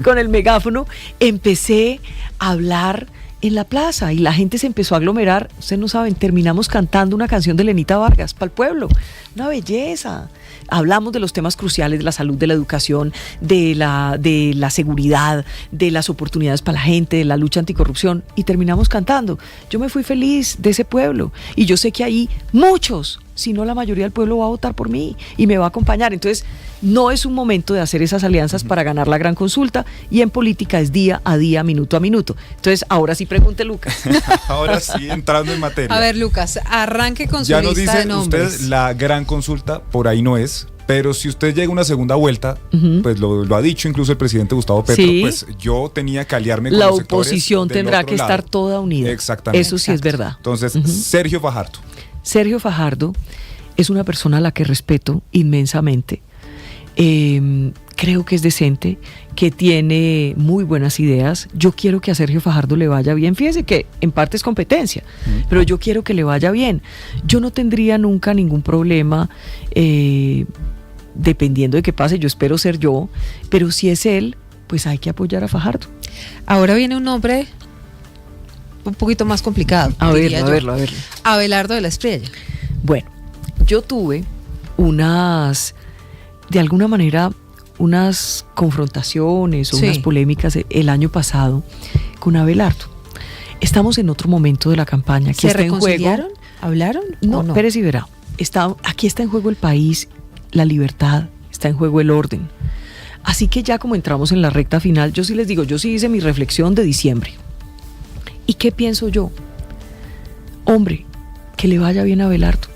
con el megáfono empecé a hablar en la plaza y la gente se empezó a aglomerar. Ustedes no saben, terminamos cantando una canción de Lenita Vargas para el pueblo. Una belleza. Hablamos de los temas cruciales, de la salud, de la educación, de la seguridad, de las oportunidades para la gente, de la lucha anticorrupción, y terminamos cantando. Yo me fui feliz de ese pueblo y yo sé que ahí muchos si no la mayoría del pueblo va a votar por mí y me va a acompañar. Entonces, no es un momento de hacer esas alianzas para ganar la gran consulta, y en política es día a día, minuto a minuto. Entonces, ahora sí pregunte Lucas. Ahora sí, entrando en materia. A ver, Lucas, arranque con su ya nos lista dice de nombres. usted, la gran consulta por ahí no es. Pero si usted llega a una segunda vuelta, pues lo ha dicho incluso el presidente Gustavo Petro, Sí. pues yo tenía que aliarme con La los sectores oposición del tendrá otro que estar lado. toda unida. Exactamente. Eso sí es verdad. Entonces, Sergio Fajardo. Sergio Fajardo es una persona a la que respeto inmensamente. Creo que es decente, que tiene muy buenas ideas. Yo quiero que a Sergio Fajardo le vaya bien. Fíjese que en parte es competencia, pero yo quiero que le vaya bien. Yo no tendría nunca ningún problema, dependiendo de qué pase. Yo espero ser yo, pero si es él, pues hay que apoyar a Fajardo. Ahora viene un nombre un poquito más complicado. A diría verlo. yo. Abelardo de la Espriella. Bueno, yo tuve de alguna manera, unas confrontaciones o Sí. unas polémicas el año pasado con Abelardo. Estamos en otro momento de la campaña. Aquí ¿Se está en juego. reconciliaron? ¿Hablaron? No, ¿O no? Pérez y verá. Aquí está en juego el país, la libertad, está en juego el orden. Así que ya como entramos en la recta final, yo sí les digo, yo sí hice mi reflexión de diciembre. ¿Y qué pienso yo? Hombre, que le vaya bien a Abelardo.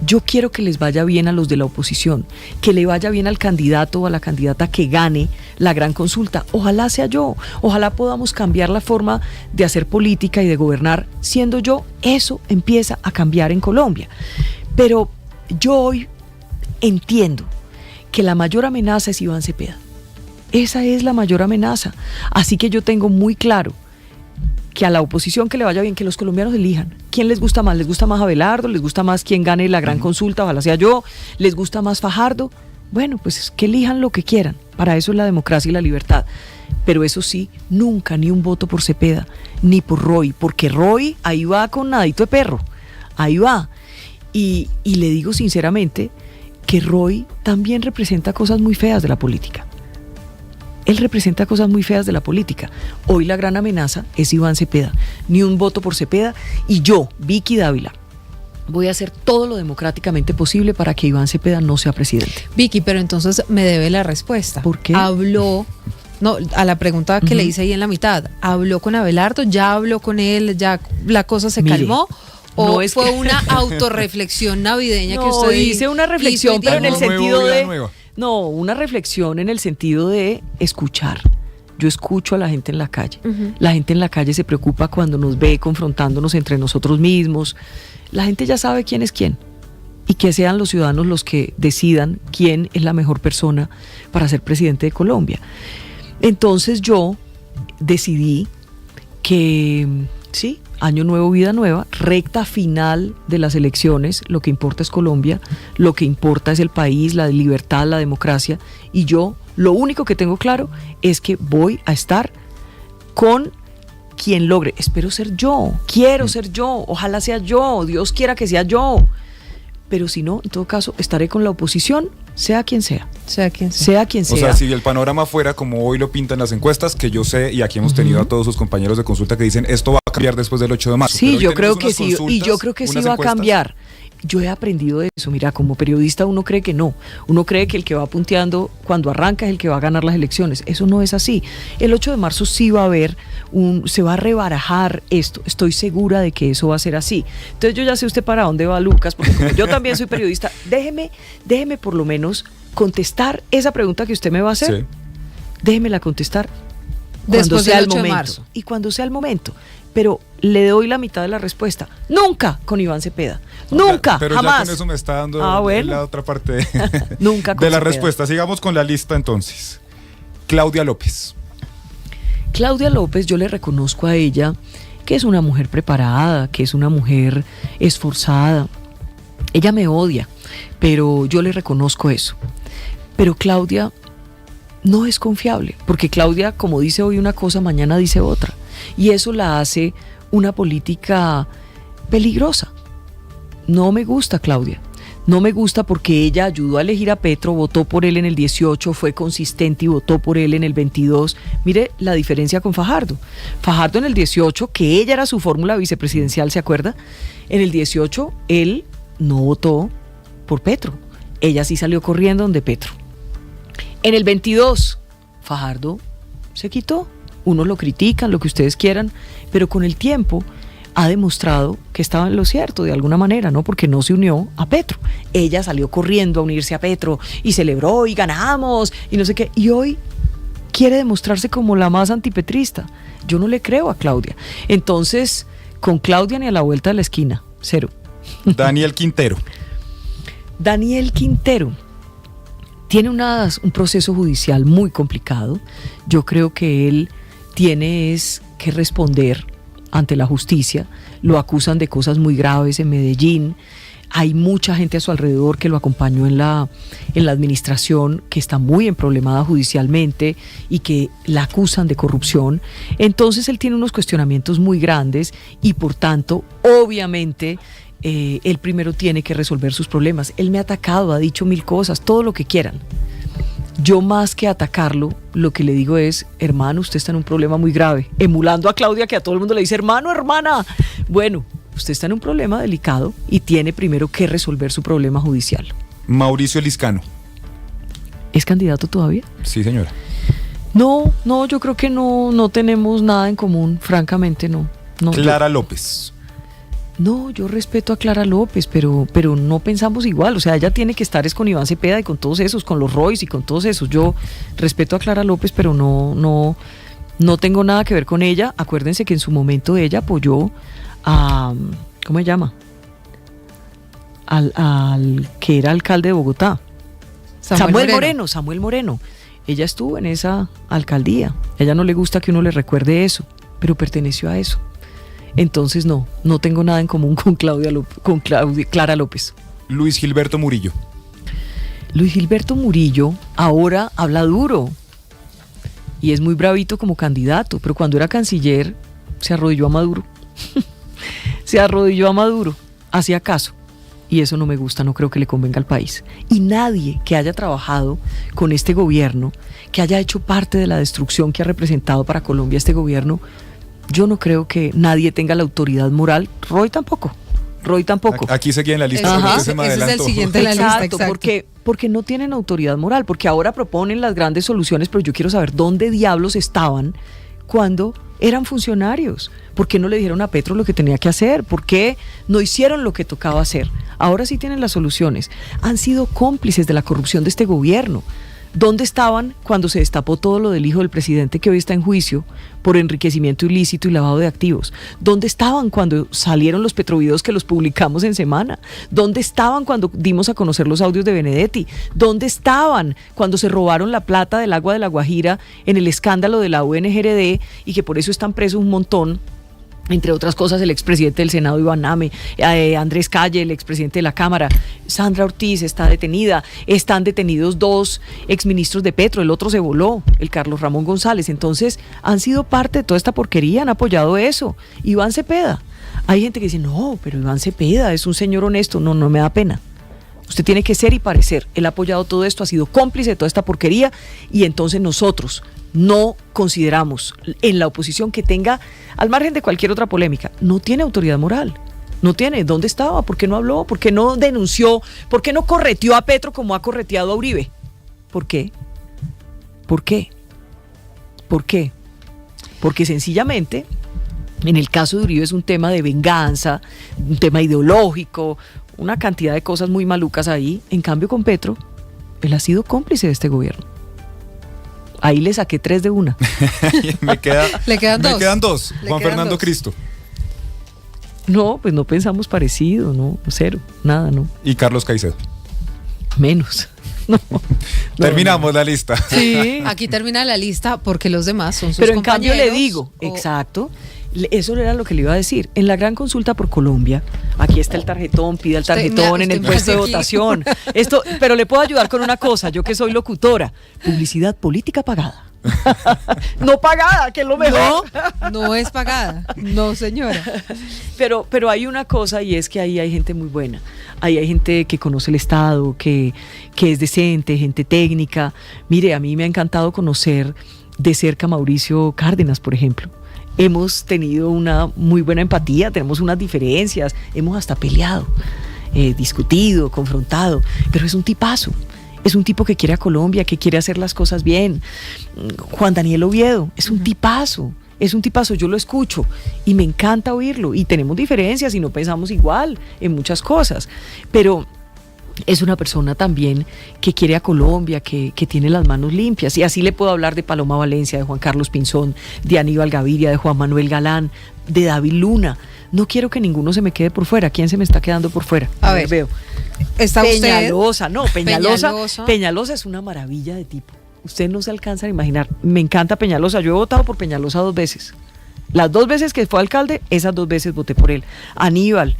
Yo quiero que les vaya bien a los de la oposición, que le vaya bien al candidato o a la candidata que gane la gran consulta. Ojalá sea yo, ojalá podamos cambiar la forma de hacer política y de gobernar siendo yo. Eso empieza a cambiar en Colombia. Pero yo hoy entiendo que la mayor amenaza es Iván Cepeda. Esa es la mayor amenaza. Así que yo tengo muy claro que a la oposición que le vaya bien, que los colombianos elijan. ¿Quién les gusta más? ¿Les gusta más Abelardo? ¿Les gusta más quien gane la gran consulta? Ojalá sea yo. ¿Les gusta más Fajardo? Bueno, pues que elijan lo que quieran. Para eso es la democracia y la libertad. Pero eso sí, nunca ni un voto por Cepeda, ni por Roy, porque Roy ahí va con nadito de perro. Ahí va. Y le digo sinceramente que Roy también representa cosas muy feas de la política. Él representa cosas muy feas de la política. Hoy la gran amenaza es Iván Cepeda. Ni un voto por Cepeda. Y yo, Vicky Dávila, voy a hacer todo lo democráticamente posible para que Iván Cepeda no sea presidente. Vicky, pero entonces me debe la respuesta. ¿Por qué? Habló, no, a la pregunta que le hice ahí en la mitad, ¿habló con Abelardo? ¿Ya habló con él? ¿Ya la cosa se Mire, calmó? ¿O no es fue que- una autorreflexión navideña que No, usted hice una reflexión, hizo y pero en el dijo, sentido vida de... nueva. No, una reflexión en el sentido de escuchar. Yo escucho a la gente en la calle. La gente en la calle se preocupa cuando nos ve confrontándonos entre nosotros mismos. La gente ya sabe quién es quién. Y que sean los ciudadanos los que decidan quién es la mejor persona para ser presidente de Colombia. Entonces yo decidí que, sí, año nuevo, vida nueva, recta final de las elecciones, lo que importa es Colombia, lo que importa es el país, la libertad, la democracia, y yo lo único que tengo claro es que voy a estar con quien logre. Espero ser yo, quiero ser yo, ojalá sea yo, Dios quiera que sea yo, pero si no, en todo caso, estaré con la oposición, sea quien sea. Sea quien sea. Sea quien sea. O sea, si el panorama fuera como hoy lo pintan las encuestas, que yo sé, y aquí hemos tenido a todos sus compañeros de consulta que dicen, esto va a cambiar después del 8 de marzo. Sí, Pero hoy yo creo tenemos que unas sí, y consultas, yo creo que sí unas va a encuestas. cambiar. Yo he aprendido de eso, mira, como periodista uno cree que no, uno cree que el que va punteando cuando arranca es el que va a ganar las elecciones, eso no es así. El 8 de marzo sí va a haber se va a rebarajar esto, estoy segura de que eso va a ser así. Entonces yo ya sé usted para dónde va, Lucas, porque como yo también soy periodista, déjeme por lo menos contestar esa pregunta que usted me va a hacer, Sí. déjemela contestar Después cuando sea del el 8 de momento. marzo. Y cuando sea el momento. Pero le doy la mitad de la respuesta. Nunca con Iván Cepeda. Nunca, Pero jamás. ya con eso me está dando Bueno. la otra parte Nunca con de la Cepeda. respuesta. Sigamos con la lista entonces. Claudia López. Claudia López, yo le reconozco a ella que es una mujer preparada, que es una mujer esforzada. Ella me odia, pero yo le reconozco eso. Pero Claudia no es confiable, porque Claudia, como dice hoy una cosa, mañana dice otra. Y eso la hace una política peligrosa. No me gusta Claudia. No me gusta porque ella ayudó a elegir a Petro, votó por él en el 18, fue consistente y votó por él en el 22. Mire la diferencia con Fajardo. Fajardo en el 18, que ella era su fórmula vicepresidencial, ¿se acuerda? En el 18, él no votó por Petro. Ella sí salió corriendo donde Petro. En el 22, Fajardo se quitó. Unos lo critican, lo que ustedes quieran, pero con el tiempo ha demostrado que estaba en lo cierto de alguna manera, ¿no? Porque no se unió a Petro. Ella salió corriendo a unirse a Petro y celebró y ganamos y no sé qué. Y hoy quiere demostrarse como la más antipetrista. Yo no le creo a Claudia. Entonces, con Claudia ni a la vuelta de la esquina. Cero. Daniel Quintero. Daniel Quintero tiene un proceso judicial muy complicado. Yo creo que él tiene que responder ante la justicia. Lo acusan de cosas muy graves en Medellín. Hay mucha gente a su alrededor que lo acompañó en la administración, que está muy emproblemada judicialmente y que la acusan de corrupción. Entonces él tiene unos cuestionamientos muy grandes y por tanto, obviamente, él primero tiene que resolver sus problemas. Él me ha atacado, ha dicho 1000 cosas, todo lo que quieran. Yo más que atacarlo, lo que le digo es, hermano, usted está en un problema muy grave, emulando a Claudia, que a todo el mundo le dice, hermano, hermana. Bueno, usted está en un problema delicado y tiene primero que resolver su problema judicial. Mauricio Liscano. ¿Es candidato todavía? Sí, señora. No, yo creo que no tenemos nada en común, francamente no. Clara López. No, yo respeto a Clara López, pero no pensamos igual. O sea, ella tiene que estar con Iván Cepeda y con todos esos, con los Royce y con todos esos. Yo respeto a Clara López, pero no tengo nada que ver con ella. Acuérdense que en su momento ella apoyó a, ¿cómo se llama? Al que era alcalde de Bogotá. Samuel Moreno. Ella estuvo en esa alcaldía. A ella no le gusta que uno le recuerde eso, pero perteneció a eso. Entonces no tengo nada en común con Clara López. Luis Gilberto Murillo. Luis Gilberto Murillo ahora habla duro y es muy bravito como candidato, pero cuando era canciller se arrodilló a Maduro. Hacía caso. Y eso no me gusta, no creo que le convenga al país. Y nadie que haya trabajado con este gobierno, que haya hecho parte de la destrucción que ha representado para Colombia este gobierno, yo no creo que nadie tenga la autoridad moral. Roy tampoco. Aquí seguía en la lista. Ajá, ese es el siguiente de la lista, exacto. Porque no tienen autoridad moral, porque ahora proponen las grandes soluciones, pero yo quiero saber dónde diablos estaban cuando eran funcionarios. ¿Por qué no le dijeron a Petro lo que tenía que hacer? ¿Por qué no hicieron lo que tocaba hacer? Ahora sí tienen las soluciones. Han sido cómplices de la corrupción de este gobierno. ¿Dónde estaban cuando se destapó todo lo del hijo del presidente que hoy está en juicio por enriquecimiento ilícito y lavado de activos? ¿Dónde estaban cuando salieron los petrovideos que los publicamos en semana? ¿Dónde estaban cuando dimos a conocer los audios de Benedetti? ¿Dónde estaban cuando se robaron la plata del agua de La Guajira en el escándalo de la UNGRD y que por eso están presos un montón? Entre otras cosas, el expresidente del Senado, Iván Name, Andrés Calle, el expresidente de la Cámara, Sandra Ortiz está detenida, están detenidos 2 exministros de Petro, el otro se voló, el Carlos Ramón González. Entonces, han sido parte de toda esta porquería, han apoyado eso. Iván Cepeda, hay gente que dice, no, pero Iván Cepeda es un señor honesto. No me da pena. Usted tiene que ser y parecer. Él ha apoyado todo esto, ha sido cómplice de toda esta porquería y entonces nosotros no consideramos en la oposición que tenga, al margen de cualquier otra polémica, no tiene autoridad moral. No tiene. ¿Dónde estaba? ¿Por qué no habló? ¿Por qué no denunció? ¿Por qué no correteó a Petro como ha correteado a Uribe? ¿Por qué? Porque sencillamente, en el caso de Uribe es un tema de venganza, un tema ideológico, una cantidad de cosas muy malucas ahí. En cambio, con Petro, él ha sido cómplice de este gobierno. Ahí le saqué 3 de una. Me quedan 2. Juan Fernando 2. Cristo. No, pues no pensamos parecido, no, cero, nada, no. Y Carlos Caicedo. Menos. No. Terminamos la lista. Sí. Aquí termina la lista porque los demás son sus Pero en compañeros. cambio le digo, exacto, eso era lo que le iba a decir. En la gran consulta por Colombia, aquí está el tarjetón, pida el tarjetón en el puesto de votación. Pero le puedo ayudar con una cosa, yo que soy locutora, publicidad política pagada. No pagada, que es lo mejor. No es pagada. No, señora. Pero hay una cosa y es que ahí hay gente muy buena. Ahí hay gente que conoce el Estado, que es decente, gente técnica. Mire, a mí me ha encantado conocer de cerca a Mauricio Cárdenas, por ejemplo. Hemos tenido una muy buena empatía, tenemos unas diferencias, hemos hasta peleado. discutido, confrontado, pero es un tipazo. Es un tipo que quiere a Colombia, que quiere hacer las cosas bien. Juan Daniel Oviedo es un tipazo. Es un tipazo, yo lo escucho y me encanta oírlo. Y tenemos diferencias y no pensamos igual en muchas cosas. Pero es una persona también que quiere a Colombia, que tiene las manos limpias. Y así le puedo hablar de Paloma Valencia, de Juan Carlos Pinzón, de Aníbal Gaviria, de Juan Manuel Galán, de David Luna. No quiero que ninguno se me quede por fuera. ¿Quién se me está quedando por fuera? A ver, veo. ¿Está Peñalosa, usted? no, Peñalosa es una maravilla de tipo. Usted no se alcanza a imaginar. Me encanta Peñalosa. Yo he votado por Peñalosa 2 veces. Las 2 veces que fue alcalde, esas 2 veces voté por él. Aníbal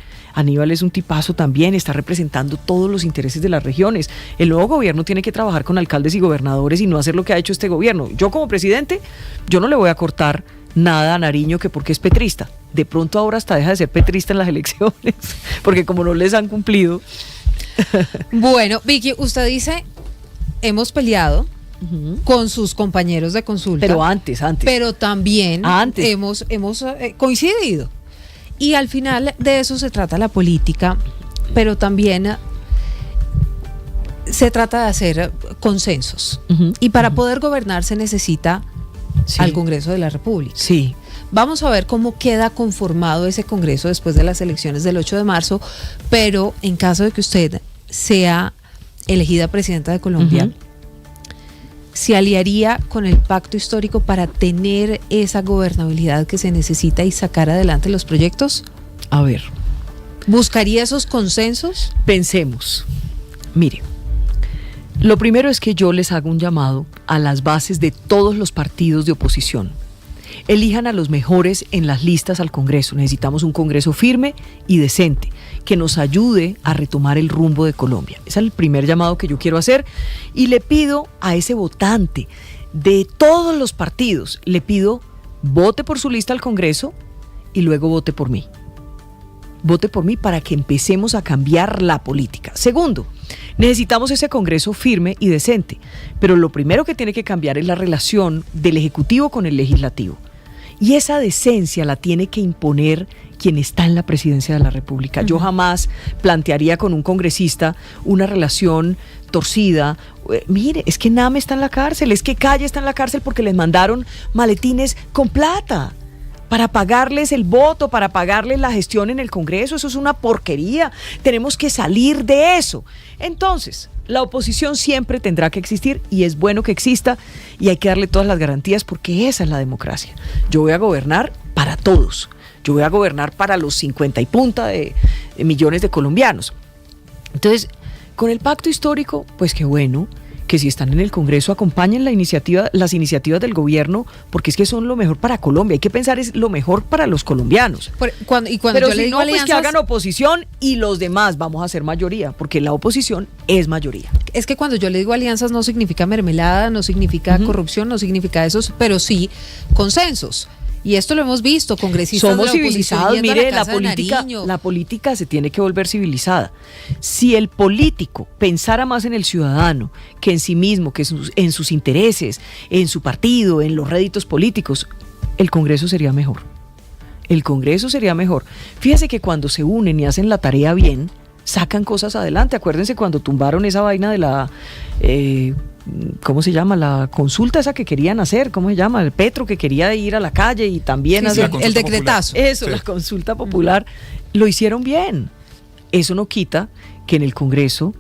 es un tipazo también, está representando todos los intereses de las regiones. El nuevo gobierno tiene que trabajar con alcaldes y gobernadores y no hacer lo que ha hecho este gobierno. Yo como presidente, yo no le voy a cortar nada a Nariño que porque es petrista. De pronto ahora hasta deja de ser petrista en las elecciones, porque como no les han cumplido. Bueno, Vicky, usted dice, hemos peleado con sus compañeros de consulta. Pero antes. Pero también hemos coincidido. Y al final de eso se trata la política, pero también se trata de hacer consensos. Y para poder gobernar se necesita al Congreso de la República. Sí. Vamos a ver cómo queda conformado ese Congreso después de las elecciones del 8 de marzo, pero en caso de que usted sea elegida presidenta de Colombia, ¿se aliaría con el pacto histórico para tener esa gobernabilidad que se necesita y sacar adelante los proyectos? A ver. ¿Buscaría esos consensos? Pensemos. Mire, lo primero es que yo les hago un llamado a las bases de todos los partidos de oposición. Elijan a los mejores en las listas al Congreso. Necesitamos un Congreso firme y decente que nos ayude a retomar el rumbo de Colombia. Ese es el primer llamado que yo quiero hacer y le pido a ese votante de todos los partidos, le pido vote por su lista al Congreso y luego vote por mí. Vote por mí para que empecemos a cambiar la política. Segundo, necesitamos ese Congreso firme y decente, pero lo primero que tiene que cambiar es la relación del Ejecutivo con el Legislativo. Y esa decencia la tiene que imponer quien está en la presidencia de la República. Yo jamás plantearía con un congresista una relación torcida. Mire, es que Name está en la cárcel, es que Calle está en la cárcel porque les mandaron maletines con plata para pagarles el voto, para pagarles la gestión en el Congreso. Eso es una porquería. Tenemos que salir de eso. Entonces, la oposición siempre tendrá que existir y es bueno que exista y hay que darle todas las garantías porque esa es la democracia. Yo voy a gobernar para todos. Yo voy a gobernar para los 50 y punta de millones de colombianos. Entonces, con el pacto histórico, pues qué bueno que si están en el Congreso acompañen las iniciativas del gobierno, porque es que son lo mejor para Colombia. Hay que pensar es lo mejor para los colombianos. Pero yo si le digo no, alianzas, pues que hagan oposición y los demás vamos a ser mayoría, porque la oposición es mayoría. Es que cuando yo le digo alianzas no significa mermelada, no significa corrupción, no significa eso, pero sí consensos. Y esto lo hemos visto, congresistas somos de la civilizados, oposición mire, la política se tiene que volver civilizada. Si el político pensara más en el ciudadano que en sí mismo, que en sus intereses, en su partido, en los réditos políticos, el Congreso sería mejor. El Congreso sería mejor. Fíjese que cuando se unen y hacen la tarea bien, sacan cosas adelante. Acuérdense cuando tumbaron esa vaina de la... ¿cómo se llama? La consulta esa que querían hacer, ¿cómo se llama? El Petro que quería ir a la calle y también hacer el decretazo. Eso, la consulta popular, lo hicieron bien. Eso no quita que en el Congreso,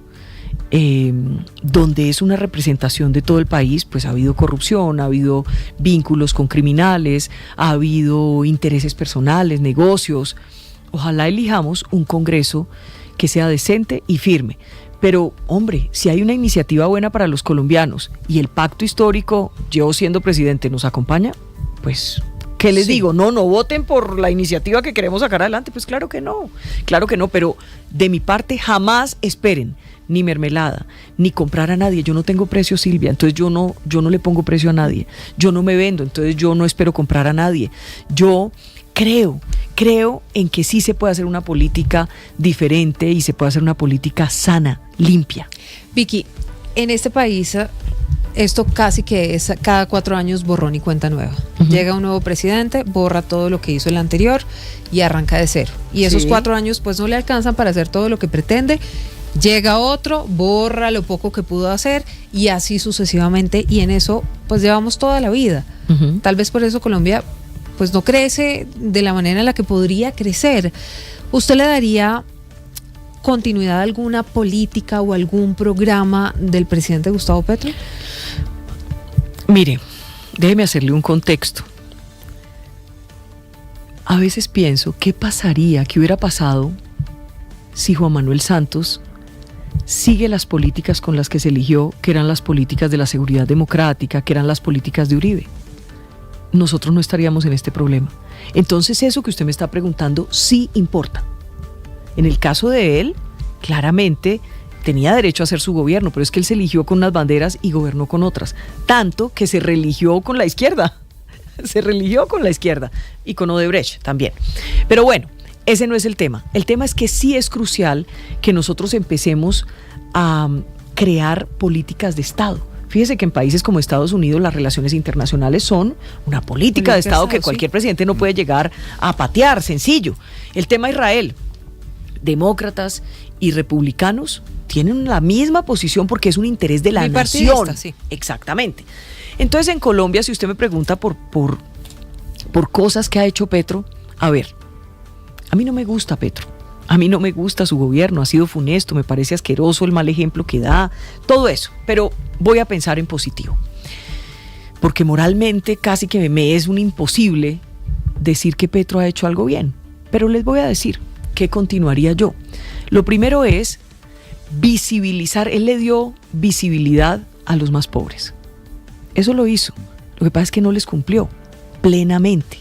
donde es una representación de todo el país, pues ha habido corrupción, ha habido vínculos con criminales, ha habido intereses personales, negocios. Ojalá elijamos un Congreso que sea decente y firme. Pero, hombre, si hay una iniciativa buena para los colombianos y el pacto histórico, yo siendo presidente, nos acompaña, pues, ¿qué les digo? No voten por la iniciativa que queremos sacar adelante. Pues claro que no, pero de mi parte jamás esperen ni mermelada, ni comprar a nadie. Yo no tengo precio, Silvia, entonces yo no le pongo precio a nadie. Yo no me vendo, entonces yo no espero comprar a nadie. Yo creo en que sí se puede hacer una política diferente y se puede hacer una política sana, limpia. Vicky, en este país esto casi que es cada 4 años borrón y cuenta nueva. Llega un nuevo presidente, borra todo lo que hizo el anterior y arranca de cero. Y esos 4 años pues no le alcanzan para hacer todo lo que pretende. Llega otro, borra lo poco que pudo hacer y así sucesivamente, y en eso pues llevamos toda la vida. Tal vez por eso Colombia pues no crece de la manera en la que podría crecer. ¿Usted le daría continuidad a alguna política o algún programa del presidente Gustavo Petro? Mire, déjeme hacerle un contexto. A veces pienso, ¿qué pasaría, qué hubiera pasado si Juan Manuel Santos sigue las políticas con las que se eligió, que eran las políticas de la seguridad democrática, que eran las políticas de Uribe? Nosotros no estaríamos en este problema. Entonces eso que usted me está preguntando sí importa. En el caso de él, claramente tenía derecho a hacer su gobierno, pero es que él se eligió con unas banderas y gobernó con otras. Tanto que se religió con la izquierda. Se religió con la izquierda y con Odebrecht también. Pero bueno, ese no es el tema. El tema es que sí es crucial que nosotros empecemos a crear políticas de Estado. Fíjese que en países como Estados Unidos las relaciones internacionales son una política de Estado que cualquier presidente no puede llegar a patear, sencillo. El tema Israel, demócratas y republicanos tienen la misma posición porque es un interés de la nación. Sí. Exactamente. Entonces en Colombia, si usted me pregunta por cosas que ha hecho Petro, a ver, a mí no me gusta Petro. A mí no me gusta su gobierno, ha sido funesto, me parece asqueroso el mal ejemplo que da, todo eso, pero voy a pensar en positivo, porque moralmente casi que me es un imposible decir que Petro ha hecho algo bien, pero les voy a decir qué continuaría yo. Lo primero es visibilizar, él le dio visibilidad a los más pobres, eso lo hizo, lo que pasa es que no les cumplió plenamente.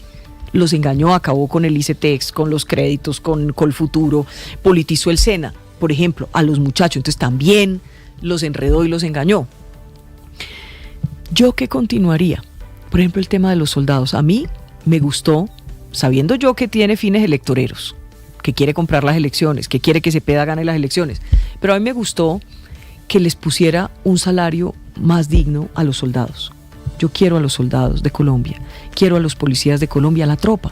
Los engañó, acabó con el ICETEX, con los créditos, con Colfuturo, politizó el SENA, por ejemplo, a los muchachos, entonces también los enredó y los engañó. ¿Yo qué continuaría? Por ejemplo, el tema de los soldados. A mí me gustó, sabiendo yo que tiene fines electoreros, que quiere comprar las elecciones, que quiere que Cepeda gane las elecciones, pero a mí me gustó que les pusiera un salario más digno a los soldados. Yo quiero a los soldados de Colombia, quiero a los policías de Colombia, a la tropa.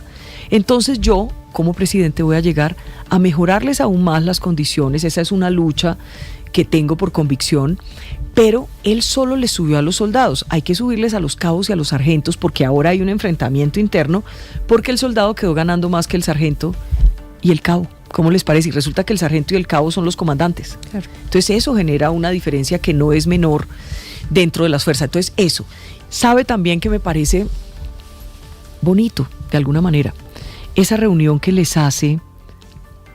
Entonces yo, como presidente, voy a llegar a mejorarles aún más las condiciones. Esa es una lucha que tengo por convicción, pero él solo les subió a los soldados. Hay que subirles a los cabos y a los sargentos porque ahora hay un enfrentamiento interno porque el soldado quedó ganando más que el sargento y el cabo. ¿Cómo les parece? Y resulta que el sargento y el cabo son los comandantes. Claro. Entonces eso genera una diferencia que no es menor dentro de las fuerzas. Entonces eso. Sabe también que me parece bonito, de alguna manera, esa reunión que les hace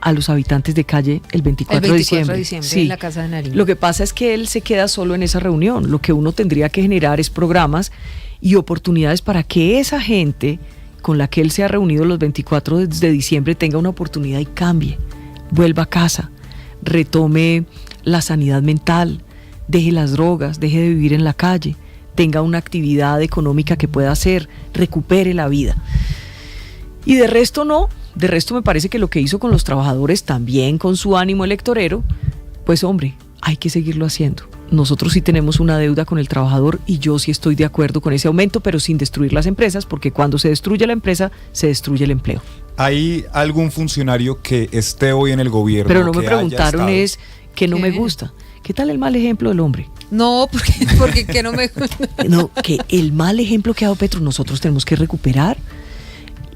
a los habitantes de calle el 24 de diciembre. Sí, en la Casa de Nariño. Lo que pasa es que él se queda solo en esa reunión. Lo que uno tendría que generar es programas y oportunidades para que esa gente con la que él se ha reunido los 24 de diciembre tenga una oportunidad y cambie, vuelva a casa, retome la sanidad mental, deje las drogas, deje de vivir en la calle, tenga una actividad económica que pueda hacer, recupere la vida. Y de resto no, de resto me parece que lo que hizo con los trabajadores, también con su ánimo electorero, pues hombre, hay que seguirlo haciendo. Nosotros sí tenemos una deuda con el trabajador y yo sí estoy de acuerdo con ese aumento, pero sin destruir las empresas, porque cuando se destruye la empresa, se destruye el empleo. ¿Hay algún funcionario que esté hoy en el gobierno? Pero no me preguntaron es que no me gusta. ¿Qué tal el mal ejemplo del hombre? No, porque que no me gusta. No, que el mal ejemplo que ha dado Petro, nosotros tenemos que recuperar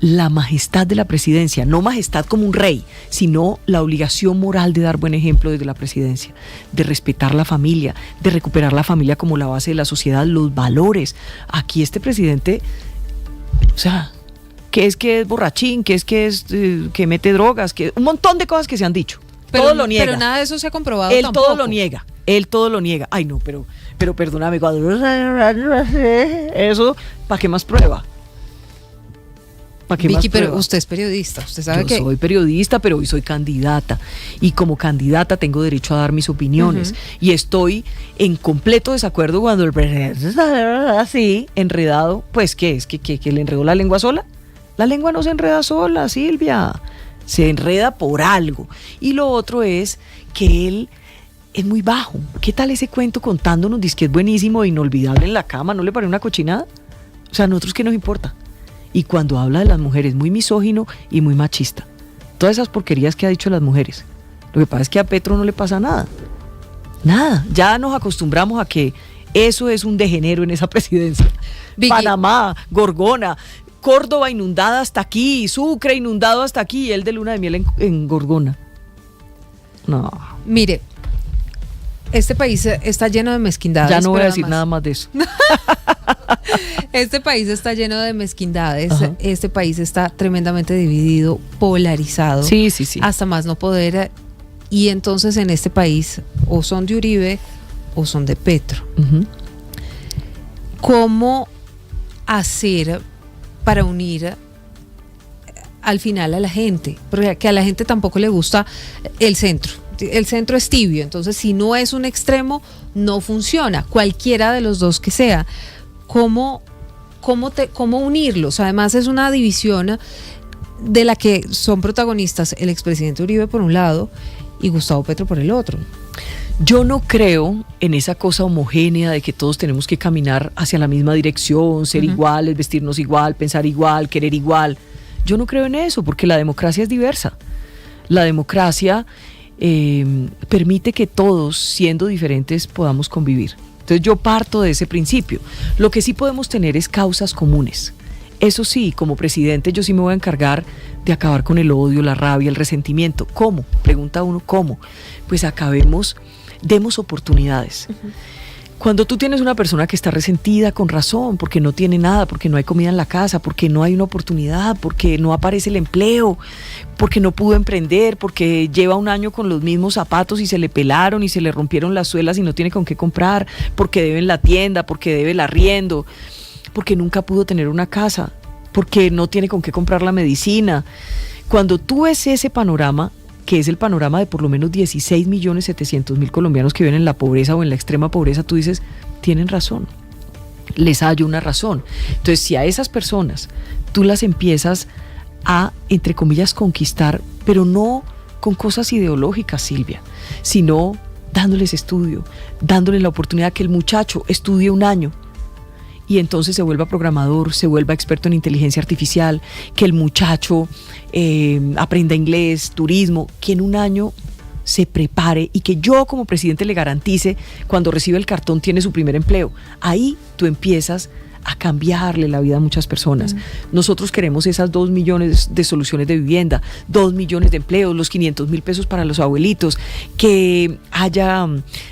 la majestad de la presidencia, no majestad como un rey, sino la obligación moral de dar buen ejemplo desde la presidencia, de respetar la familia, de recuperar la familia como la base de la sociedad, los valores. Aquí este presidente, o sea, que es borrachín, que mete drogas, que un montón de cosas que se han dicho. Pero, todo lo niega. Pero nada de eso se ha comprobado él tampoco. Él todo lo niega. Ay, no, pero perdóname, eso, ¿para qué más prueba? Vicky, pero usted es periodista, usted sabe que... Yo soy periodista, pero hoy soy candidata. Y como candidata tengo derecho a dar mis opiniones. Y estoy en completo desacuerdo cuando el presidente está así, enredado. Pues, ¿qué es? ¿Que le enredó la lengua sola? La lengua no se enreda sola, Silvia. Se enreda por algo. Y lo otro es que él es muy bajo. ¿Qué tal ese cuento contándonos dice que es buenísimo e inolvidable en la cama? ¿No le parece una cochinada? O sea, ¿a nosotros qué nos importa? Y cuando habla de las mujeres, muy misógino y muy machista. Todas esas porquerías que ha dicho las mujeres. Lo que pasa es que a Petro no le pasa nada. Nada. Ya nos acostumbramos a que eso es un degenero en esa presidencia. Vicky. Panamá, Gorgona, Córdoba inundada hasta aquí, Sucre inundado hasta aquí, y él de luna de miel en Gorgona. No. Mire, este país está lleno de mezquindades. Ya no voy a pero decir además, nada más de eso. Este país está lleno de mezquindades. Ajá. Este país está tremendamente dividido, polarizado. Sí. Hasta más no poder. Y entonces en este país o son de Uribe o son de Petro. Ujú. ¿Cómo hacer para unir al final a la gente? Porque que a la gente tampoco le gusta el centro. El centro es tibio, entonces si no es un extremo, no funciona, cualquiera de los dos que sea. ¿Cómo unirlos? Además es una división de la que son protagonistas el expresidente Uribe por un lado y Gustavo Petro por el otro. Yo no creo en esa cosa homogénea de que todos tenemos que caminar hacia la misma dirección, ser iguales, vestirnos igual, pensar igual, querer igual. Yo no creo en eso, porque la democracia es diversa. La democracia permite que todos, siendo diferentes, podamos convivir. Entonces yo parto de ese principio. Lo que sí podemos tener es causas comunes. Eso sí, como presidente yo sí me voy a encargar de acabar con el odio, la rabia, el resentimiento. ¿Cómo? Pregunta uno, ¿cómo? Pues demos oportunidades. Cuando tú tienes una persona que está resentida con razón, porque no tiene nada, porque no hay comida en la casa, porque no hay una oportunidad, porque no aparece el empleo, porque no pudo emprender, porque lleva un año con los mismos zapatos y se le pelaron y se le rompieron las suelas y no tiene con qué comprar, porque debe en la tienda, porque debe el arriendo, porque nunca pudo tener una casa, porque no tiene con qué comprar la medicina. Cuando tú ves ese panorama, que es el panorama de por lo menos 16.700.000 colombianos que viven en la pobreza o en la extrema pobreza, tú dices, tienen razón, les hallo una razón. Entonces, si a esas personas tú las empiezas a, entre comillas, conquistar, pero no con cosas ideológicas, Silvia, sino dándoles estudio, dándoles la oportunidad que el muchacho estudie un año, y entonces se vuelva programador, se vuelva experto en inteligencia artificial, que el muchacho aprenda inglés, turismo, que en un año se prepare y que yo como presidente le garantice cuando recibe el cartón tiene su primer empleo. Ahí tú empiezas a cambiarle la vida a muchas personas. Nosotros queremos esas 2 millones de soluciones de vivienda, 2 millones de empleos, los 500.000 pesos para los abuelitos, que haya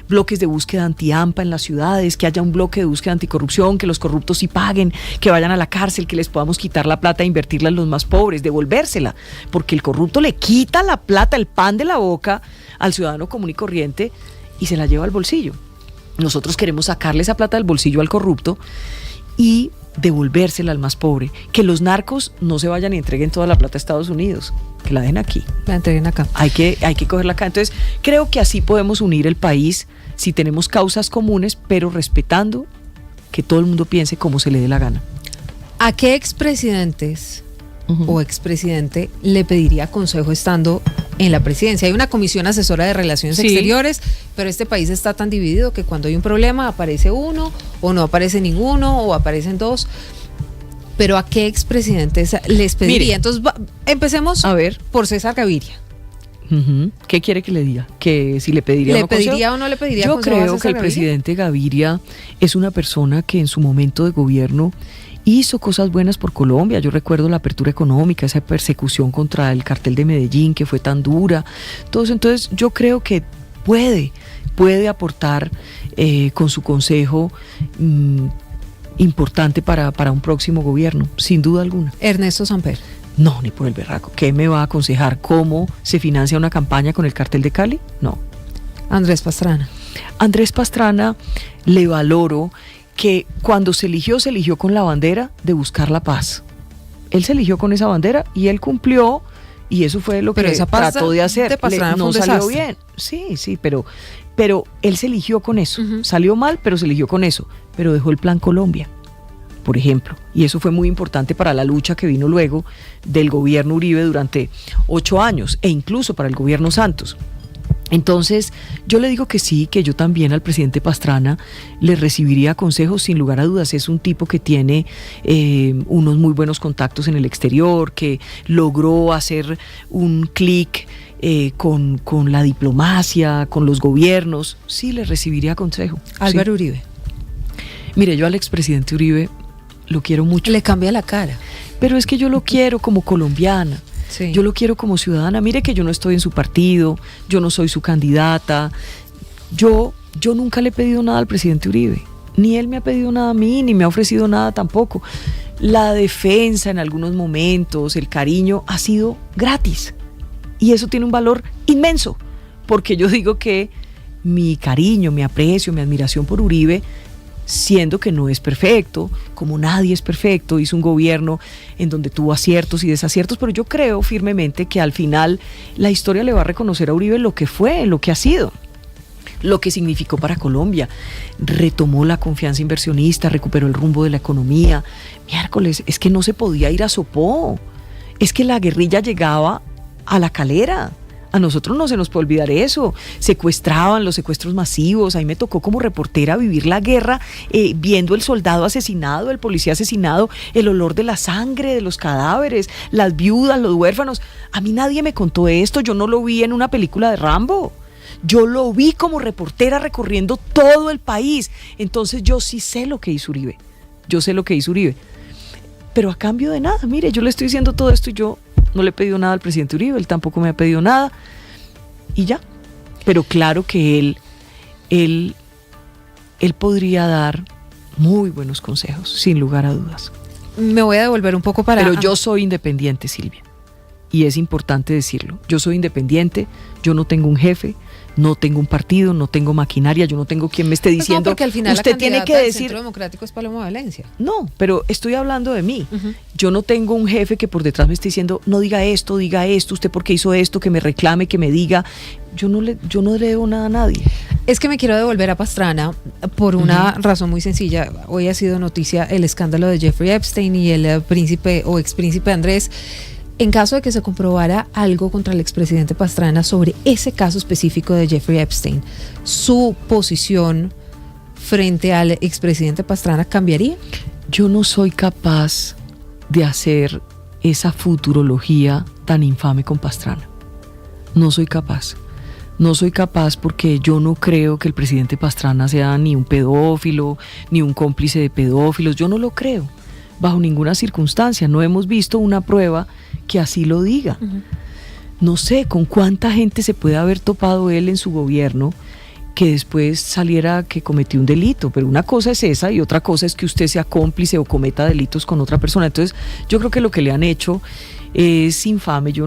bloques de búsqueda anti-AMPA en las ciudades, que haya un bloque de búsqueda anticorrupción, que los corruptos sí paguen, que vayan a la cárcel, que les podamos quitar la plata e invertirla en los más pobres, devolvérsela, porque el corrupto le quita la plata, el pan de la boca al ciudadano común y corriente y se la lleva al bolsillo. Nosotros queremos sacarle esa plata del bolsillo al corrupto y devolvérsela al más pobre. Que los narcos no se vayan y entreguen toda la plata a Estados Unidos, que la dejen aquí. La entreguen acá. Hay que cogerla acá. Entonces, creo que así podemos unir el país si tenemos causas comunes, pero respetando que todo el mundo piense como se le dé la gana. ¿A qué expresidentes o expresidente le pediría consejo estando en la presidencia? Hay una comisión asesora de relaciones exteriores, pero este país está tan dividido que cuando hay un problema aparece uno, o no aparece ninguno, o aparecen dos. Pero ¿a qué expresidentes les pediría? Mire, entonces empecemos a ver por César Gaviria. ¿Qué quiere que le diga? Que si le pediría ¿Le o no consejo? pediría o no le pediría Yo consejo a creo César que el Gaviria? presidente Gaviria es una persona que en su momento de gobierno hizo cosas buenas por Colombia. Yo recuerdo la apertura económica, esa persecución contra el cartel de Medellín que fue tan dura. Entonces yo creo que puede aportar con su consejo importante para un próximo gobierno, sin duda alguna. Ernesto Samper. No, ni por el berraco. ¿Qué me va a aconsejar? ¿Cómo se financia una campaña con el cartel de Cali? No. Andrés Pastrana. Andrés Pastrana le valoro que cuando se eligió con la bandera de buscar la paz. Él se eligió con esa bandera y él cumplió, y eso fue lo Pero que esa paz trató de hacer. de Pastrana fue no un salió desastre. bien. Sí, pero él se eligió con eso. Ujú. Salió mal, pero se eligió con eso. Pero dejó el Plan Colombia, por ejemplo, y eso fue muy importante para la lucha que vino luego del gobierno Uribe durante 8 años, e incluso para el gobierno Santos. Entonces, yo le digo que sí, que yo también al presidente Pastrana le recibiría consejos, sin lugar a dudas. Es un tipo que tiene unos muy buenos contactos en el exterior, que logró hacer un clic con la diplomacia, con los gobiernos. Sí, le recibiría consejo. Álvaro Sí. Uribe. Mire, yo al expresidente Uribe lo quiero mucho. Le cambia la cara. Pero es que yo lo quiero como colombiana. Sí. Yo lo quiero como ciudadana. Mire que yo no estoy en su partido, yo no soy su candidata. Yo nunca le he pedido nada al presidente Uribe. Ni él me ha pedido nada a mí, ni me ha ofrecido nada tampoco. La defensa en algunos momentos, el cariño, ha sido gratis. Y eso tiene un valor inmenso. Porque yo digo que mi cariño, mi aprecio, mi admiración por Uribe, siendo que no es perfecto, como nadie es perfecto, hizo un gobierno en donde tuvo aciertos y desaciertos, pero yo creo firmemente que al final la historia le va a reconocer a Uribe lo que fue, lo que ha sido, lo que significó para Colombia. Retomó la confianza inversionista, recuperó el rumbo de la economía. Miércoles, es que no se podía ir a Sopó, es que la guerrilla llegaba a La Calera. A nosotros no se nos puede olvidar eso. Secuestraban, los secuestros masivos. Ahí me tocó como reportera vivir la guerra, viendo el soldado asesinado, el policía asesinado, el olor de la sangre, de los cadáveres, las viudas, los huérfanos. A mí nadie me contó esto, yo no lo vi en una película de Rambo. Yo lo vi como reportera recorriendo todo el país. Entonces yo sí sé lo que hizo Uribe. Yo sé lo que hizo Uribe. Pero a cambio de nada, mire, yo le estoy diciendo todo esto y yo no le he pedido nada al presidente Uribe, él tampoco me ha pedido nada y ya. Pero claro que él podría dar muy buenos consejos, sin lugar a dudas. Me voy a devolver un poco para... Pero yo soy independiente, Silvia, y es importante decirlo. Yo soy independiente, yo no tengo un jefe, no tengo un partido, no tengo maquinaria, yo no tengo quien me esté Pues diciendo, no, porque al final usted la tiene candidata que del decir... Centro Democrático es Paloma Valencia. No, pero estoy hablando de mí. Ujú. Yo no tengo un jefe que por detrás me esté diciendo, no diga esto, usted por qué hizo esto, que me reclame, que me diga. Yo no le debo nada a nadie. Es que me quiero devolver a Pastrana por una razón muy sencilla. Hoy ha sido noticia el escándalo de Jeffrey Epstein y el príncipe o expríncipe Andrés. En caso de que se comprobara algo contra el expresidente Pastrana sobre ese caso específico de Jeffrey Epstein, ¿su posición frente al expresidente Pastrana cambiaría? Yo no soy capaz de hacer esa futurología tan infame con Pastrana. No soy capaz. No soy capaz porque yo no creo que el presidente Pastrana sea ni un pedófilo, ni un cómplice de pedófilos. Yo no lo creo, bajo ninguna circunstancia. No hemos visto una prueba que así lo diga. Uh-huh. No sé con cuánta gente se puede haber topado él en su gobierno que después saliera que cometió un delito, pero una cosa es esa y otra cosa es que usted sea cómplice o cometa delitos con otra persona. Entonces yo creo que lo que le han hecho es infame. Yo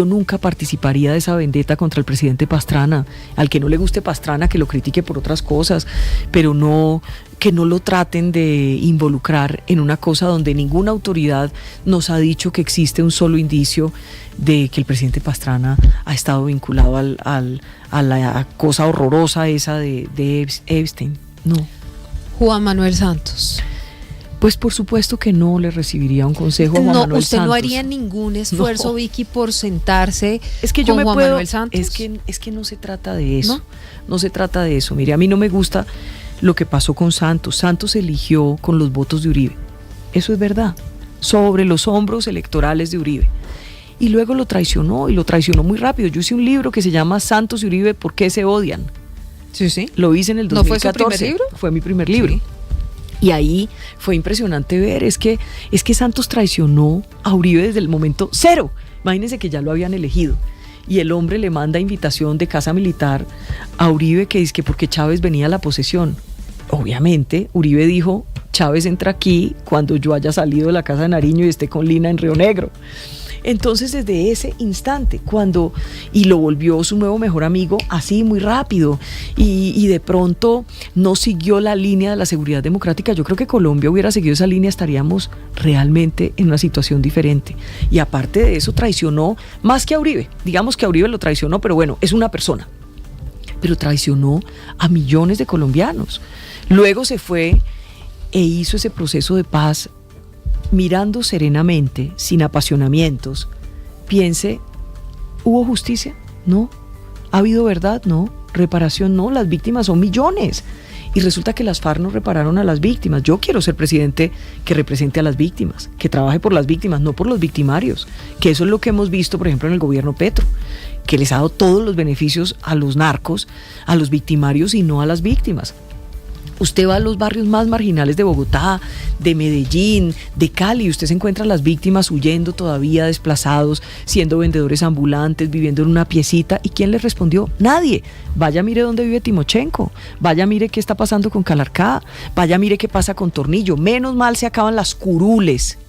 nunca participaría de esa vendetta contra el presidente Pastrana. Al que no le guste Pastrana, que lo critique por otras cosas, pero no, que no lo traten de involucrar en una cosa donde ninguna autoridad nos ha dicho que existe un solo indicio de que el presidente Pastrana ha estado vinculado a la cosa horrorosa esa de Epstein. No. Juan Manuel Santos. Pues por supuesto que no le recibiría un consejo a Juan Manuel usted Santos. no haría ningún esfuerzo, No. Vicky, por sentarse Es que yo con me Juan puedo, Manuel Santos. es que no se trata de eso. No se trata de eso. Mire, a mí no me gusta lo que pasó con Santos. Santos eligió con los votos de Uribe. Eso es verdad. Sobre los hombros electorales de Uribe. Y luego lo traicionó, y lo traicionó muy rápido. Yo hice un libro que se llama Santos y Uribe, ¿por qué se odian? Sí, sí. Lo hice en el ¿No fue su 2014. primer libro? Fue mi primer libro. Sí. Y ahí fue impresionante ver, es que Santos traicionó a Uribe desde el momento cero. Imagínense que ya lo habían elegido. Y el hombre le manda invitación de casa militar a Uribe, que dice que porque Chávez venía a la posesión. Obviamente, Uribe dijo, Chávez entra aquí cuando yo haya salido de la casa de Nariño y esté con Lina en Río Negro. Entonces desde ese instante, y lo volvió su nuevo mejor amigo así muy rápido, y de pronto no siguió la línea de la seguridad democrática. Yo creo que Colombia hubiera seguido esa línea, estaríamos realmente en una situación diferente. Y aparte de eso traicionó más que a Uribe, digamos que a Uribe lo traicionó, pero bueno, es una persona, pero traicionó a millones de colombianos. Luego se fue e hizo ese proceso de paz mirando serenamente, sin apasionamientos. Piense, ¿hubo justicia? No, ¿Ha habido verdad? No. ¿Reparación? No. Las víctimas son millones. Y resulta que las FARC no repararon a las víctimas. Yo quiero ser presidente que represente a las víctimas, que trabaje por las víctimas, no por los victimarios. Que eso es lo que hemos visto, por ejemplo, en el gobierno Petro, que les ha dado todos los beneficios a los narcos, a los victimarios y no a las víctimas. Usted va a los barrios más marginales de Bogotá, de Medellín, de Cali, y usted se encuentra a las víctimas huyendo todavía, desplazados, siendo vendedores ambulantes, viviendo en una piecita. ¿Y quién les respondió? Nadie. Vaya, mire dónde vive Timochenko, vaya, mire qué está pasando con Calarcá, vaya, mire qué pasa con Tornillo. Menos mal se acaban las curules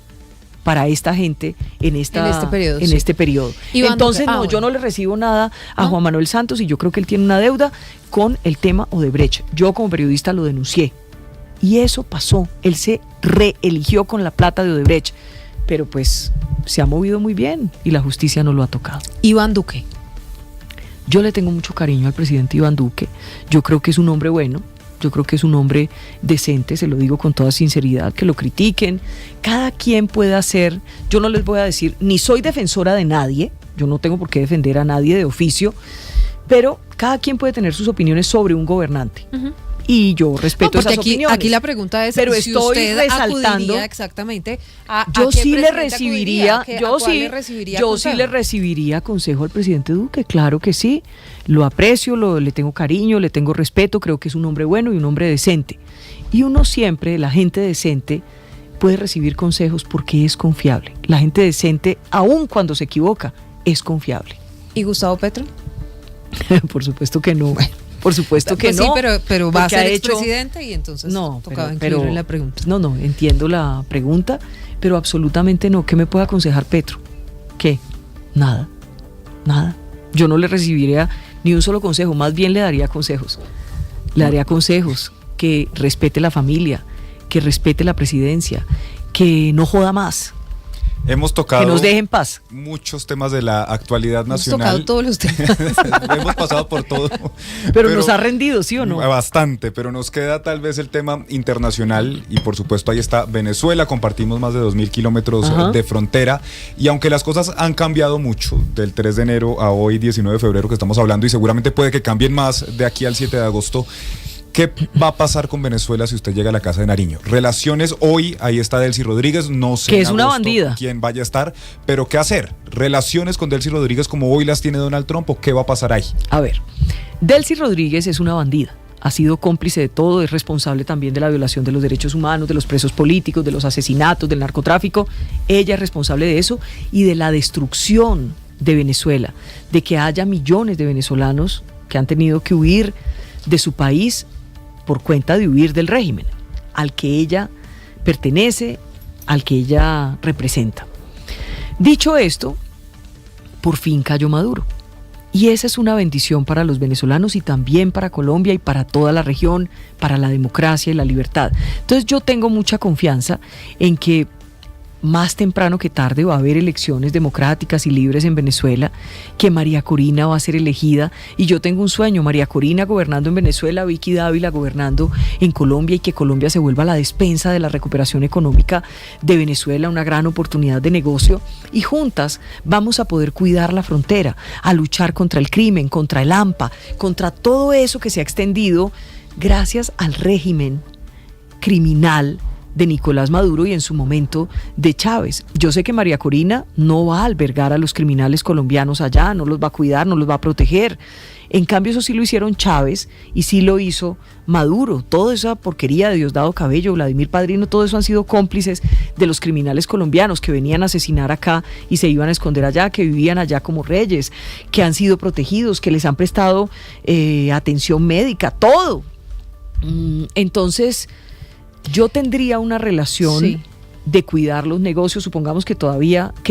para esta gente en este periodo. Este periodo. Entonces, no, yo no le recibo nada a Juan Manuel Santos, y yo creo que él tiene una deuda con el tema Odebrecht. Yo como periodista lo denuncié y eso pasó. Él se reeligió con la plata de Odebrecht, pero pues se ha movido muy bien y la justicia no lo ha tocado. Iván Duque. Yo le tengo mucho cariño al presidente Iván Duque. Yo creo que es un hombre bueno. Yo creo que es un hombre decente, se lo digo con toda sinceridad, que lo critiquen. Cada quien puede hacer, yo no les voy a decir, ni soy defensora de nadie, yo no tengo por qué defender a nadie de oficio, pero cada quien puede tener sus opiniones sobre un gobernante. Uh-huh. Y yo respeto esas opiniones. Aquí la pregunta es, pero si estoy usted resaltando exactamente yo sí le recibiría, yo sí le recibiría consejo al presidente Duque, claro que sí, lo aprecio, le tengo cariño, le tengo respeto, creo que es un hombre bueno y un hombre decente. Y uno siempre, la gente decente, puede recibir consejos porque es confiable. La gente decente, aun cuando se equivoca, es confiable. ¿Y Gustavo Petro? Por supuesto que no. Por supuesto que pues no. Sí, pero va a ser expresidente y entonces tocaba incluirlo en la pregunta. No, entiendo la pregunta, pero absolutamente no. ¿Qué me puede aconsejar Petro? ¿Qué? Nada. Yo no le recibiría ni un solo consejo, más bien le daría consejos. Le daría consejos, que respete la familia, que respete la presidencia, que no joda más. Hemos tocado, que nos deje en paz, muchos temas de la actualidad nacional. Hemos tocado todos los temas. Hemos pasado por todo. Pero nos ha rendido, ¿sí o no? Bastante, pero nos queda tal vez el tema internacional y por supuesto ahí está Venezuela. Compartimos más de 2.000 kilómetros de frontera y aunque las cosas han cambiado mucho del 3 de enero a hoy 19 de febrero que estamos hablando y seguramente puede que cambien más de aquí al 7 de agosto, ¿qué va a pasar con Venezuela si usted llega a la casa de Nariño? Relaciones hoy, ahí está Delcy Rodríguez, no sé que es una bandida, quién vaya a estar, pero ¿qué hacer? ¿Relaciones con Delcy Rodríguez como hoy las tiene Donald Trump o qué va a pasar ahí? A ver, Delcy Rodríguez es una bandida, ha sido cómplice de todo, es responsable también de la violación de los derechos humanos, de los presos políticos, de los asesinatos, del narcotráfico. Ella es responsable de eso y de la destrucción de Venezuela, de que haya millones de venezolanos que han tenido que huir de su país por cuenta de huir del régimen al que ella pertenece, al que ella representa. Dicho esto, por fin cayó Maduro. Y esa es una bendición para los venezolanos y también para Colombia y para toda la región, para la democracia y la libertad. Entonces yo tengo mucha confianza en que más temprano que tarde va a haber elecciones democráticas y libres en Venezuela, que María Corina va a ser elegida, y yo tengo un sueño, María Corina gobernando en Venezuela, Vicky Dávila gobernando en Colombia, y que Colombia se vuelva la despensa de la recuperación económica de Venezuela, una gran oportunidad de negocio, y juntas vamos a poder cuidar la frontera, a luchar contra el crimen, contra el AMPA, contra todo eso que se ha extendido gracias al régimen criminal de Nicolás Maduro y en su momento de Chávez. Yo sé que María Corina no va a albergar a los criminales colombianos allá, no los va a cuidar, no los va a proteger. En cambio eso sí lo hicieron Chávez y sí lo hizo Maduro. Toda esa porquería de Diosdado Cabello, Vladimir Padrino, todo eso han sido cómplices de los criminales colombianos que venían a asesinar acá y se iban a esconder allá, que vivían allá como reyes, que han sido protegidos, que les han prestado atención médica, todo. Entonces yo tendría una relación de cuidar los negocios, supongamos que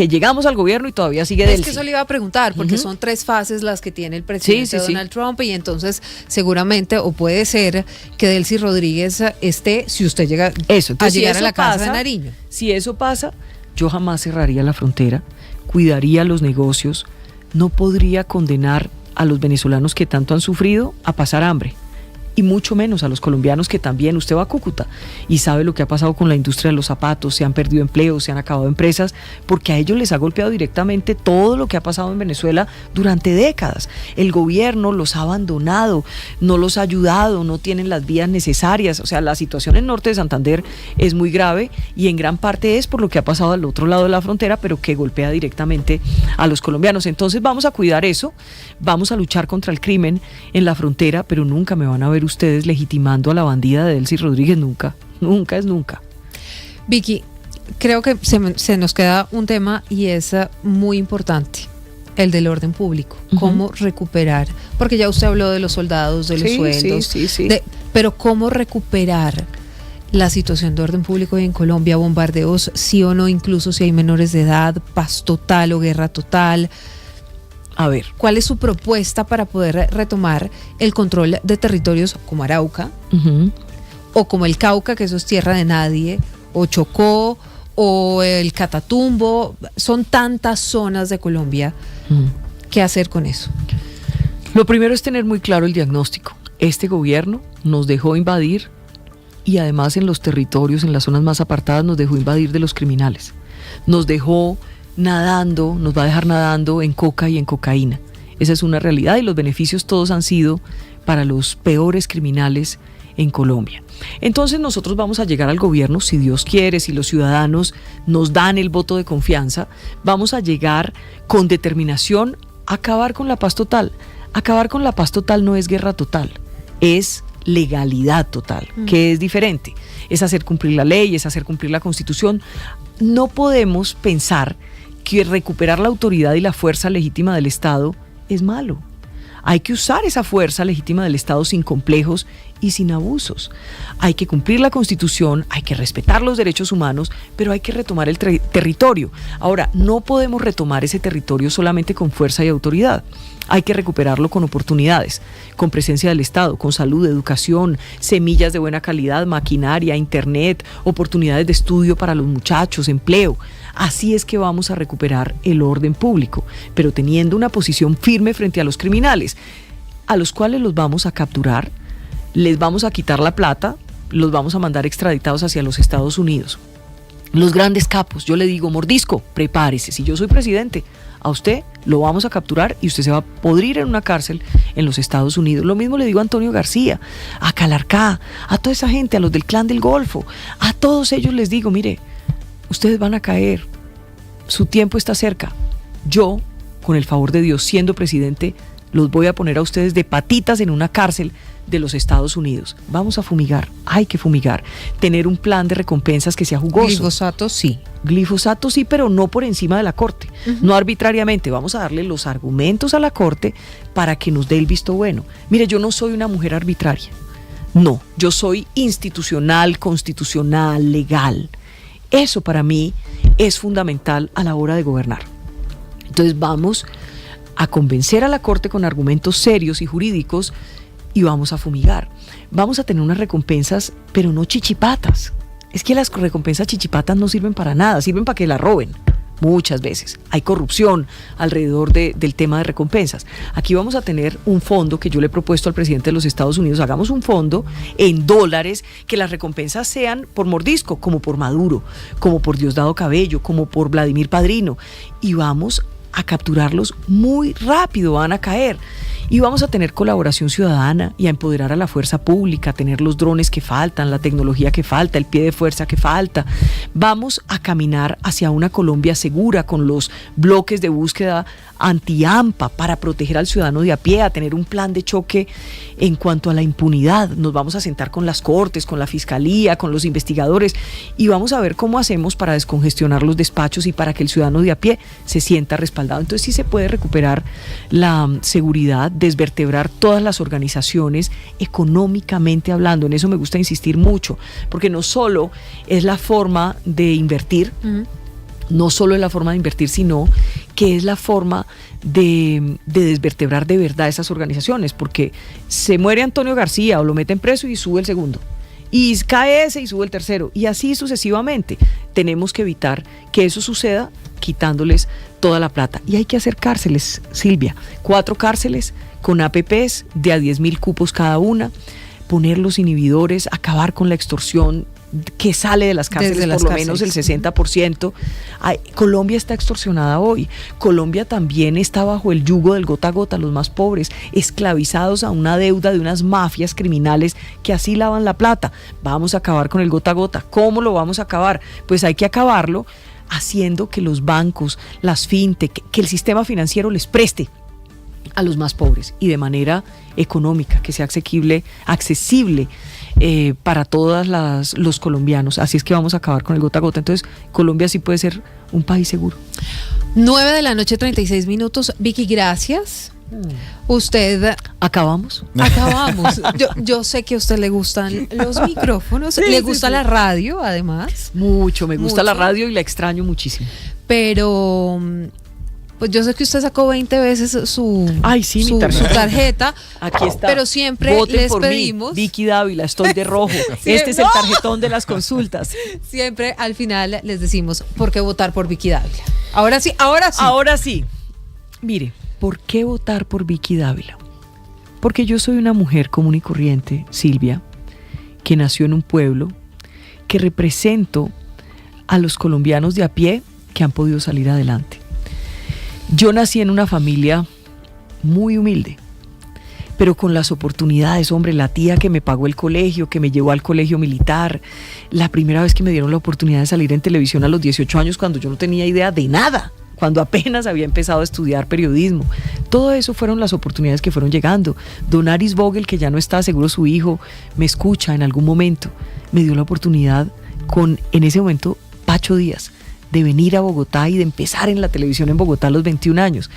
llegamos al gobierno y todavía sigue Delcy. Es que eso le iba a preguntar, porque son 3 fases las que tiene el presidente Donald Trump, y entonces seguramente, o puede ser que Delcy Rodríguez esté, si usted llega a llegar a la casa de Nariño. Si eso pasa, yo jamás cerraría la frontera, cuidaría los negocios, no podría condenar a los venezolanos que tanto han sufrido a pasar hambre. y mucho menos a los colombianos, que también usted va a Cúcuta y sabe lo que ha pasado con la industria de los zapatos, se han perdido empleos, se han acabado empresas, porque a ellos les ha golpeado directamente todo lo que ha pasado en Venezuela durante décadas. El gobierno los ha abandonado, no los ha ayudado, no tienen las vías necesarias. O sea, la situación en Norte de Santander es muy grave y en gran parte es por lo que ha pasado al otro lado de la frontera, pero que golpea directamente a los colombianos. Entonces vamos a cuidar eso, vamos a luchar contra el crimen en la frontera, pero nunca me van a ver ustedes legitimando a la bandida de Delcy Rodríguez, nunca, nunca es nunca. Vicky, creo que se nos queda un tema y es muy importante, el del orden público. Cómo recuperar, porque ya usted habló de los soldados, de los sueldos, sí. Pero cómo recuperar la situación de orden público en Colombia, bombardeos, sí o no, incluso si hay menores de edad, paz total o guerra total. A ver, ¿cuál es su propuesta para poder retomar el control de territorios como Arauca o como el Cauca, que eso es tierra de nadie, o Chocó, o el Catatumbo? Son tantas zonas de Colombia. ¿Qué hacer con eso? Lo primero es tener muy claro el diagnóstico. Este gobierno nos dejó invadir, y además en los territorios, en las zonas más apartadas, nos dejó invadir de los criminales. Nos dejó nadando, nos va a dejar nadando en coca y en cocaína. Esa es una realidad, y los beneficios todos han sido para los peores criminales en Colombia. Entonces nosotros vamos a llegar al gobierno, si Dios quiere, si los ciudadanos nos dan el voto de confianza, vamos a llegar con determinación a acabar con la paz total. Acabar con la paz total no es guerra total, es legalidad total, que es diferente. Es hacer cumplir la ley, es hacer cumplir la Constitución. No podemos pensar que recuperar la autoridad y la fuerza legítima del Estado es malo. Hay que usar esa fuerza legítima del Estado sin complejos y sin abusos. Hay que cumplir la Constitución, hay que respetar los derechos humanos, pero hay que retomar el territorio. Ahora, no podemos retomar ese territorio solamente con fuerza y autoridad. Hay que recuperarlo con oportunidades, con presencia del Estado, con salud, educación, semillas de buena calidad, maquinaria, internet, oportunidades de estudio para los muchachos, empleo. Así es que vamos a recuperar el orden público, pero teniendo una posición firme frente a los criminales, a los cuales los vamos a capturar, les vamos a quitar la plata, los vamos a mandar extraditados hacia los Estados Unidos. Los grandes capos, yo le digo, mordisco, prepárese, si yo soy presidente, a usted lo vamos a capturar y usted se va a podrir en una cárcel en los Estados Unidos. Lo mismo le digo a Antonio García, a Calarcá, a toda esa gente, a los del Clan del Golfo, a todos ellos les digo, mire, ustedes van a caer, su tiempo está cerca. Yo, con el favor de Dios, siendo presidente, los voy a poner a ustedes de patitas en una cárcel de los Estados Unidos. Vamos a fumigar, hay que fumigar, tener un plan de recompensas que sea jugoso. Glifosato sí, pero no por encima de la Corte, no arbitrariamente. Vamos a darle los argumentos a la Corte para que nos dé el visto bueno. Mire, yo no soy una mujer arbitraria, no, yo soy institucional, constitucional, legal. Eso para mí es fundamental a la hora de gobernar. Entonces vamos a convencer a la Corte con argumentos serios y jurídicos y vamos a fumigar. Vamos a tener unas recompensas, pero no chichipatas. Es que las recompensas chichipatas no sirven para nada, sirven para que la roben. Muchas veces hay corrupción alrededor del tema de recompensas. Aquí vamos a tener un fondo que yo le he propuesto al presidente de los Estados Unidos. Hagamos un fondo en dólares, que las recompensas sean por mordisco, como por Maduro, como por Diosdado Cabello, como por Vladimir Padrino, y vamos a capturarlos muy rápido, van a caer. Y vamos a tener colaboración ciudadana y a empoderar a la fuerza pública, a tener los drones que faltan, la tecnología que falta, el pie de fuerza que falta. Vamos a caminar hacia una Colombia segura, con los bloques de búsqueda anti-AMPA para proteger al ciudadano de a pie, a tener un plan de choque en cuanto a la impunidad. Nos vamos a sentar con las cortes, con la fiscalía, con los investigadores, y vamos a ver cómo hacemos para descongestionar los despachos y para que el ciudadano de a pie se sienta respaldado. Entonces sí se puede recuperar la seguridad, desvertebrar todas las organizaciones económicamente hablando. En eso me gusta insistir mucho, porque no solo es la forma de invertir, no solo es la forma de invertir, sino que es la forma de desvertebrar de verdad esas organizaciones, porque se muere Antonio García o lo meten preso y sube el segundo, y cae ese y sube el tercero, y así sucesivamente. Tenemos que evitar que eso suceda quitándoles toda la plata. Y hay que hacer cárceles, Silvia, 4 cárceles con APPs de a 10.000 cupos cada una, poner los inhibidores, acabar con la extorsión que sale de las cárceles, Desde las por lo menos el cárceles. 60%. Colombia está extorsionada hoy. Colombia también está bajo el yugo del gota a gota, los más pobres, esclavizados a una deuda de unas mafias criminales que así lavan la plata. Vamos a acabar con el gota a gota. ¿Cómo lo vamos a acabar? Pues hay que acabarlo haciendo que los bancos, las fintech, que el sistema financiero les preste a los más pobres y de manera económica, que sea accesible para todos los colombianos. Así es que vamos a acabar con el gota a gota. Entonces, Colombia sí puede ser un país seguro. 9:36 p.m. Vicky, gracias. Usted... ¿Acabamos? Acabamos. Yo sé que a usted le gustan los micrófonos, le gusta la radio, además. Mucho, me gusta Mucho. la radio y la extraño muchísimo. Pero... pues yo sé que usted sacó 20 veces su tarjeta. Aquí está. Pero siempre Voten les por pedimos. mí, Vicky Dávila, estoy de rojo. Este es el tarjetón de las consultas. Siempre al final les decimos por qué votar por Vicky Dávila. Ahora sí, ahora sí. Ahora sí. Mire, ¿por qué votar por Vicky Dávila? Porque yo soy una mujer común y corriente, Silvia, que nació en un pueblo, que represento a los colombianos de a pie que han podido salir adelante. Yo nací en una familia muy humilde, pero con las oportunidades, hombre, la tía que me pagó el colegio, que me llevó al colegio militar, la primera vez que me dieron la oportunidad de salir en televisión a los 18 años cuando yo no tenía idea de nada, cuando apenas había empezado a estudiar periodismo. Todo eso fueron las oportunidades que fueron llegando. Don Aris Vogel, que ya no está, seguro su hijo me escucha en algún momento, me dio la oportunidad con, en ese momento, Pacho Díaz, de venir a Bogotá y de empezar en la televisión en Bogotá a los 21 años.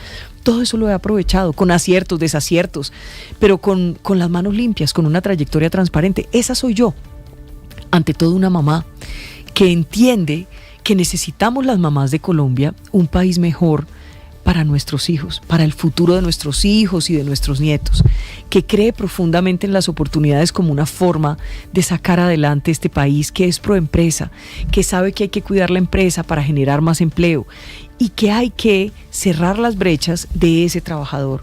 Todo eso lo he aprovechado, con aciertos, desaciertos, pero con las manos limpias, con una trayectoria transparente. Esa soy yo. Ante todo, una mamá que entiende que necesitamos las mamás de Colombia un país mejor para nuestros hijos, para el futuro de nuestros hijos y de nuestros nietos, que cree profundamente en las oportunidades como una forma de sacar adelante este país, que es pro empresa, que sabe que hay que cuidar la empresa para generar más empleo y que hay que cerrar las brechas de ese trabajador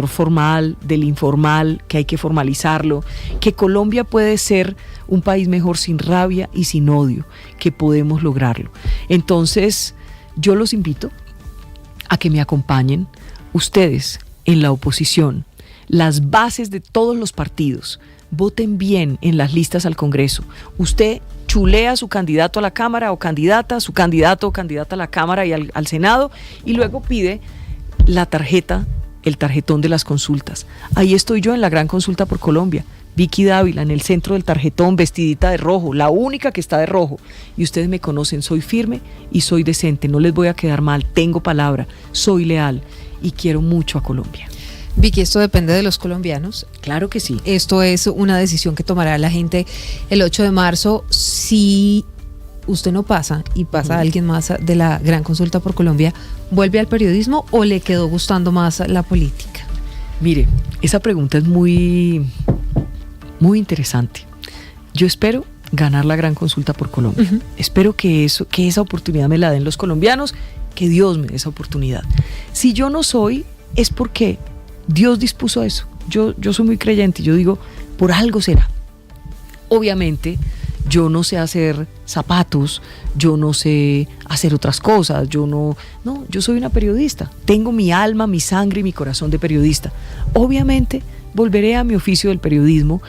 formal, del informal, que hay que formalizarlo, que Colombia puede ser un país mejor sin rabia y sin odio, que podemos lograrlo. Entonces, yo los invito a que me acompañen ustedes en la oposición, las bases de todos los partidos. Voten bien en las listas al Congreso. Usted chulea a su candidato a la Cámara o candidata, su candidato o candidata a la Cámara y al Senado, y luego pide la tarjeta, el tarjetón de las consultas. Ahí estoy yo en la gran consulta por Colombia. Vicky Dávila en el centro del tarjetón, vestidita de rojo, la única que está de rojo. Y ustedes me conocen, soy firme y soy decente, no les voy a quedar mal, tengo palabra, soy leal y quiero mucho a Colombia. Vicky, esto depende de los colombianos. Claro que sí. Esto es una decisión que tomará la gente el 8 de marzo. Si usted no pasa y pasa alguien más de la gran consulta por Colombia, ¿vuelve al periodismo o le quedó gustando más la política? Mire, esa pregunta es muy interesante. Yo espero ganar la gran consulta por Colombia. Espero que esa oportunidad me la den los colombianos, que Dios me dé esa oportunidad. Si yo no soy, es porque Dios dispuso eso. Yo soy muy creyente, yo digo, por algo será. Obviamente, yo no sé hacer zapatos, yo no sé hacer otras cosas, yo soy una periodista. Tengo mi alma, mi sangre y mi corazón de periodista. Obviamente, volveré a mi oficio del periodismo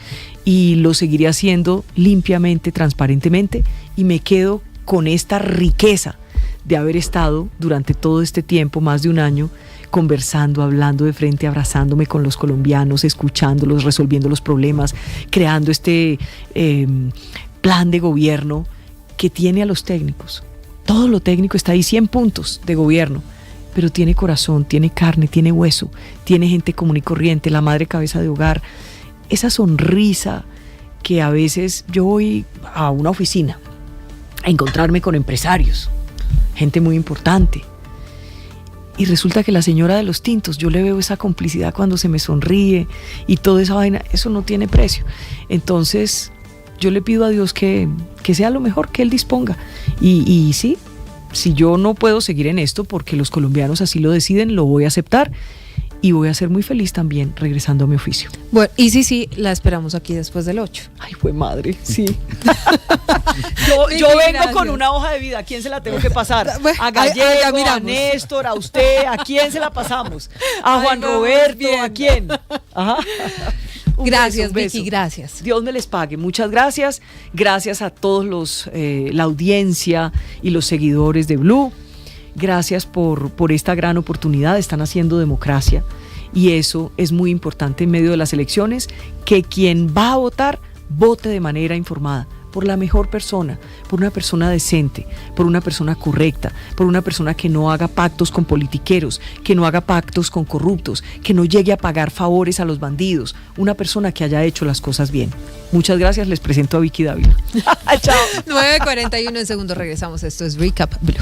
y lo seguiré haciendo limpiamente, transparentemente, y me quedo con esta riqueza de haber estado durante todo este tiempo, más de un año, conversando, hablando de frente, abrazándome con los colombianos, escuchándolos, resolviendo los problemas, creando este plan de gobierno que tiene a los técnicos. Todo lo técnico está ahí, 100 puntos de gobierno, pero tiene corazón, tiene carne, tiene hueso, tiene gente común y corriente, la madre cabeza de hogar, esa sonrisa que a veces yo voy a una oficina a encontrarme con empresarios, gente muy importante, y resulta que la señora de los tintos, yo le veo esa complicidad cuando se me sonríe y toda esa vaina, eso no tiene precio. Entonces yo le pido a Dios que sea lo mejor que Él disponga. Y sí, si yo no puedo seguir en esto porque los colombianos así lo deciden, lo voy a aceptar y voy a ser muy feliz también regresando a mi oficio. Bueno, y sí, la esperamos aquí después del 8. Ay, fue madre, sí. yo Vicky, vengo gracias. con una hoja de vida. ¿A quién se la tengo que pasar? Bueno, A Gallego, ya a miramos. Néstor, a usted. ¿A quién se la pasamos? A Ay, Juan vamos Roberto, viendo. ¿a quién? Ajá. Un Gracias, beso, un Vicky, beso. gracias. Dios me les pague. Muchas gracias. Gracias a todos la audiencia y los seguidores de Blue. Gracias por esta gran oportunidad. Están haciendo democracia y eso es muy importante en medio de las elecciones, que quien va a votar, vote de manera informada, por la mejor persona, por una persona decente, por una persona correcta, por una persona que no haga pactos con politiqueros, que no haga pactos con corruptos, que no llegue a pagar favores a los bandidos, una persona que haya hecho las cosas bien. Muchas gracias, les presento a Vicky Dávila. Chao. 9:41 en segundos regresamos. Esto es Recap Blue.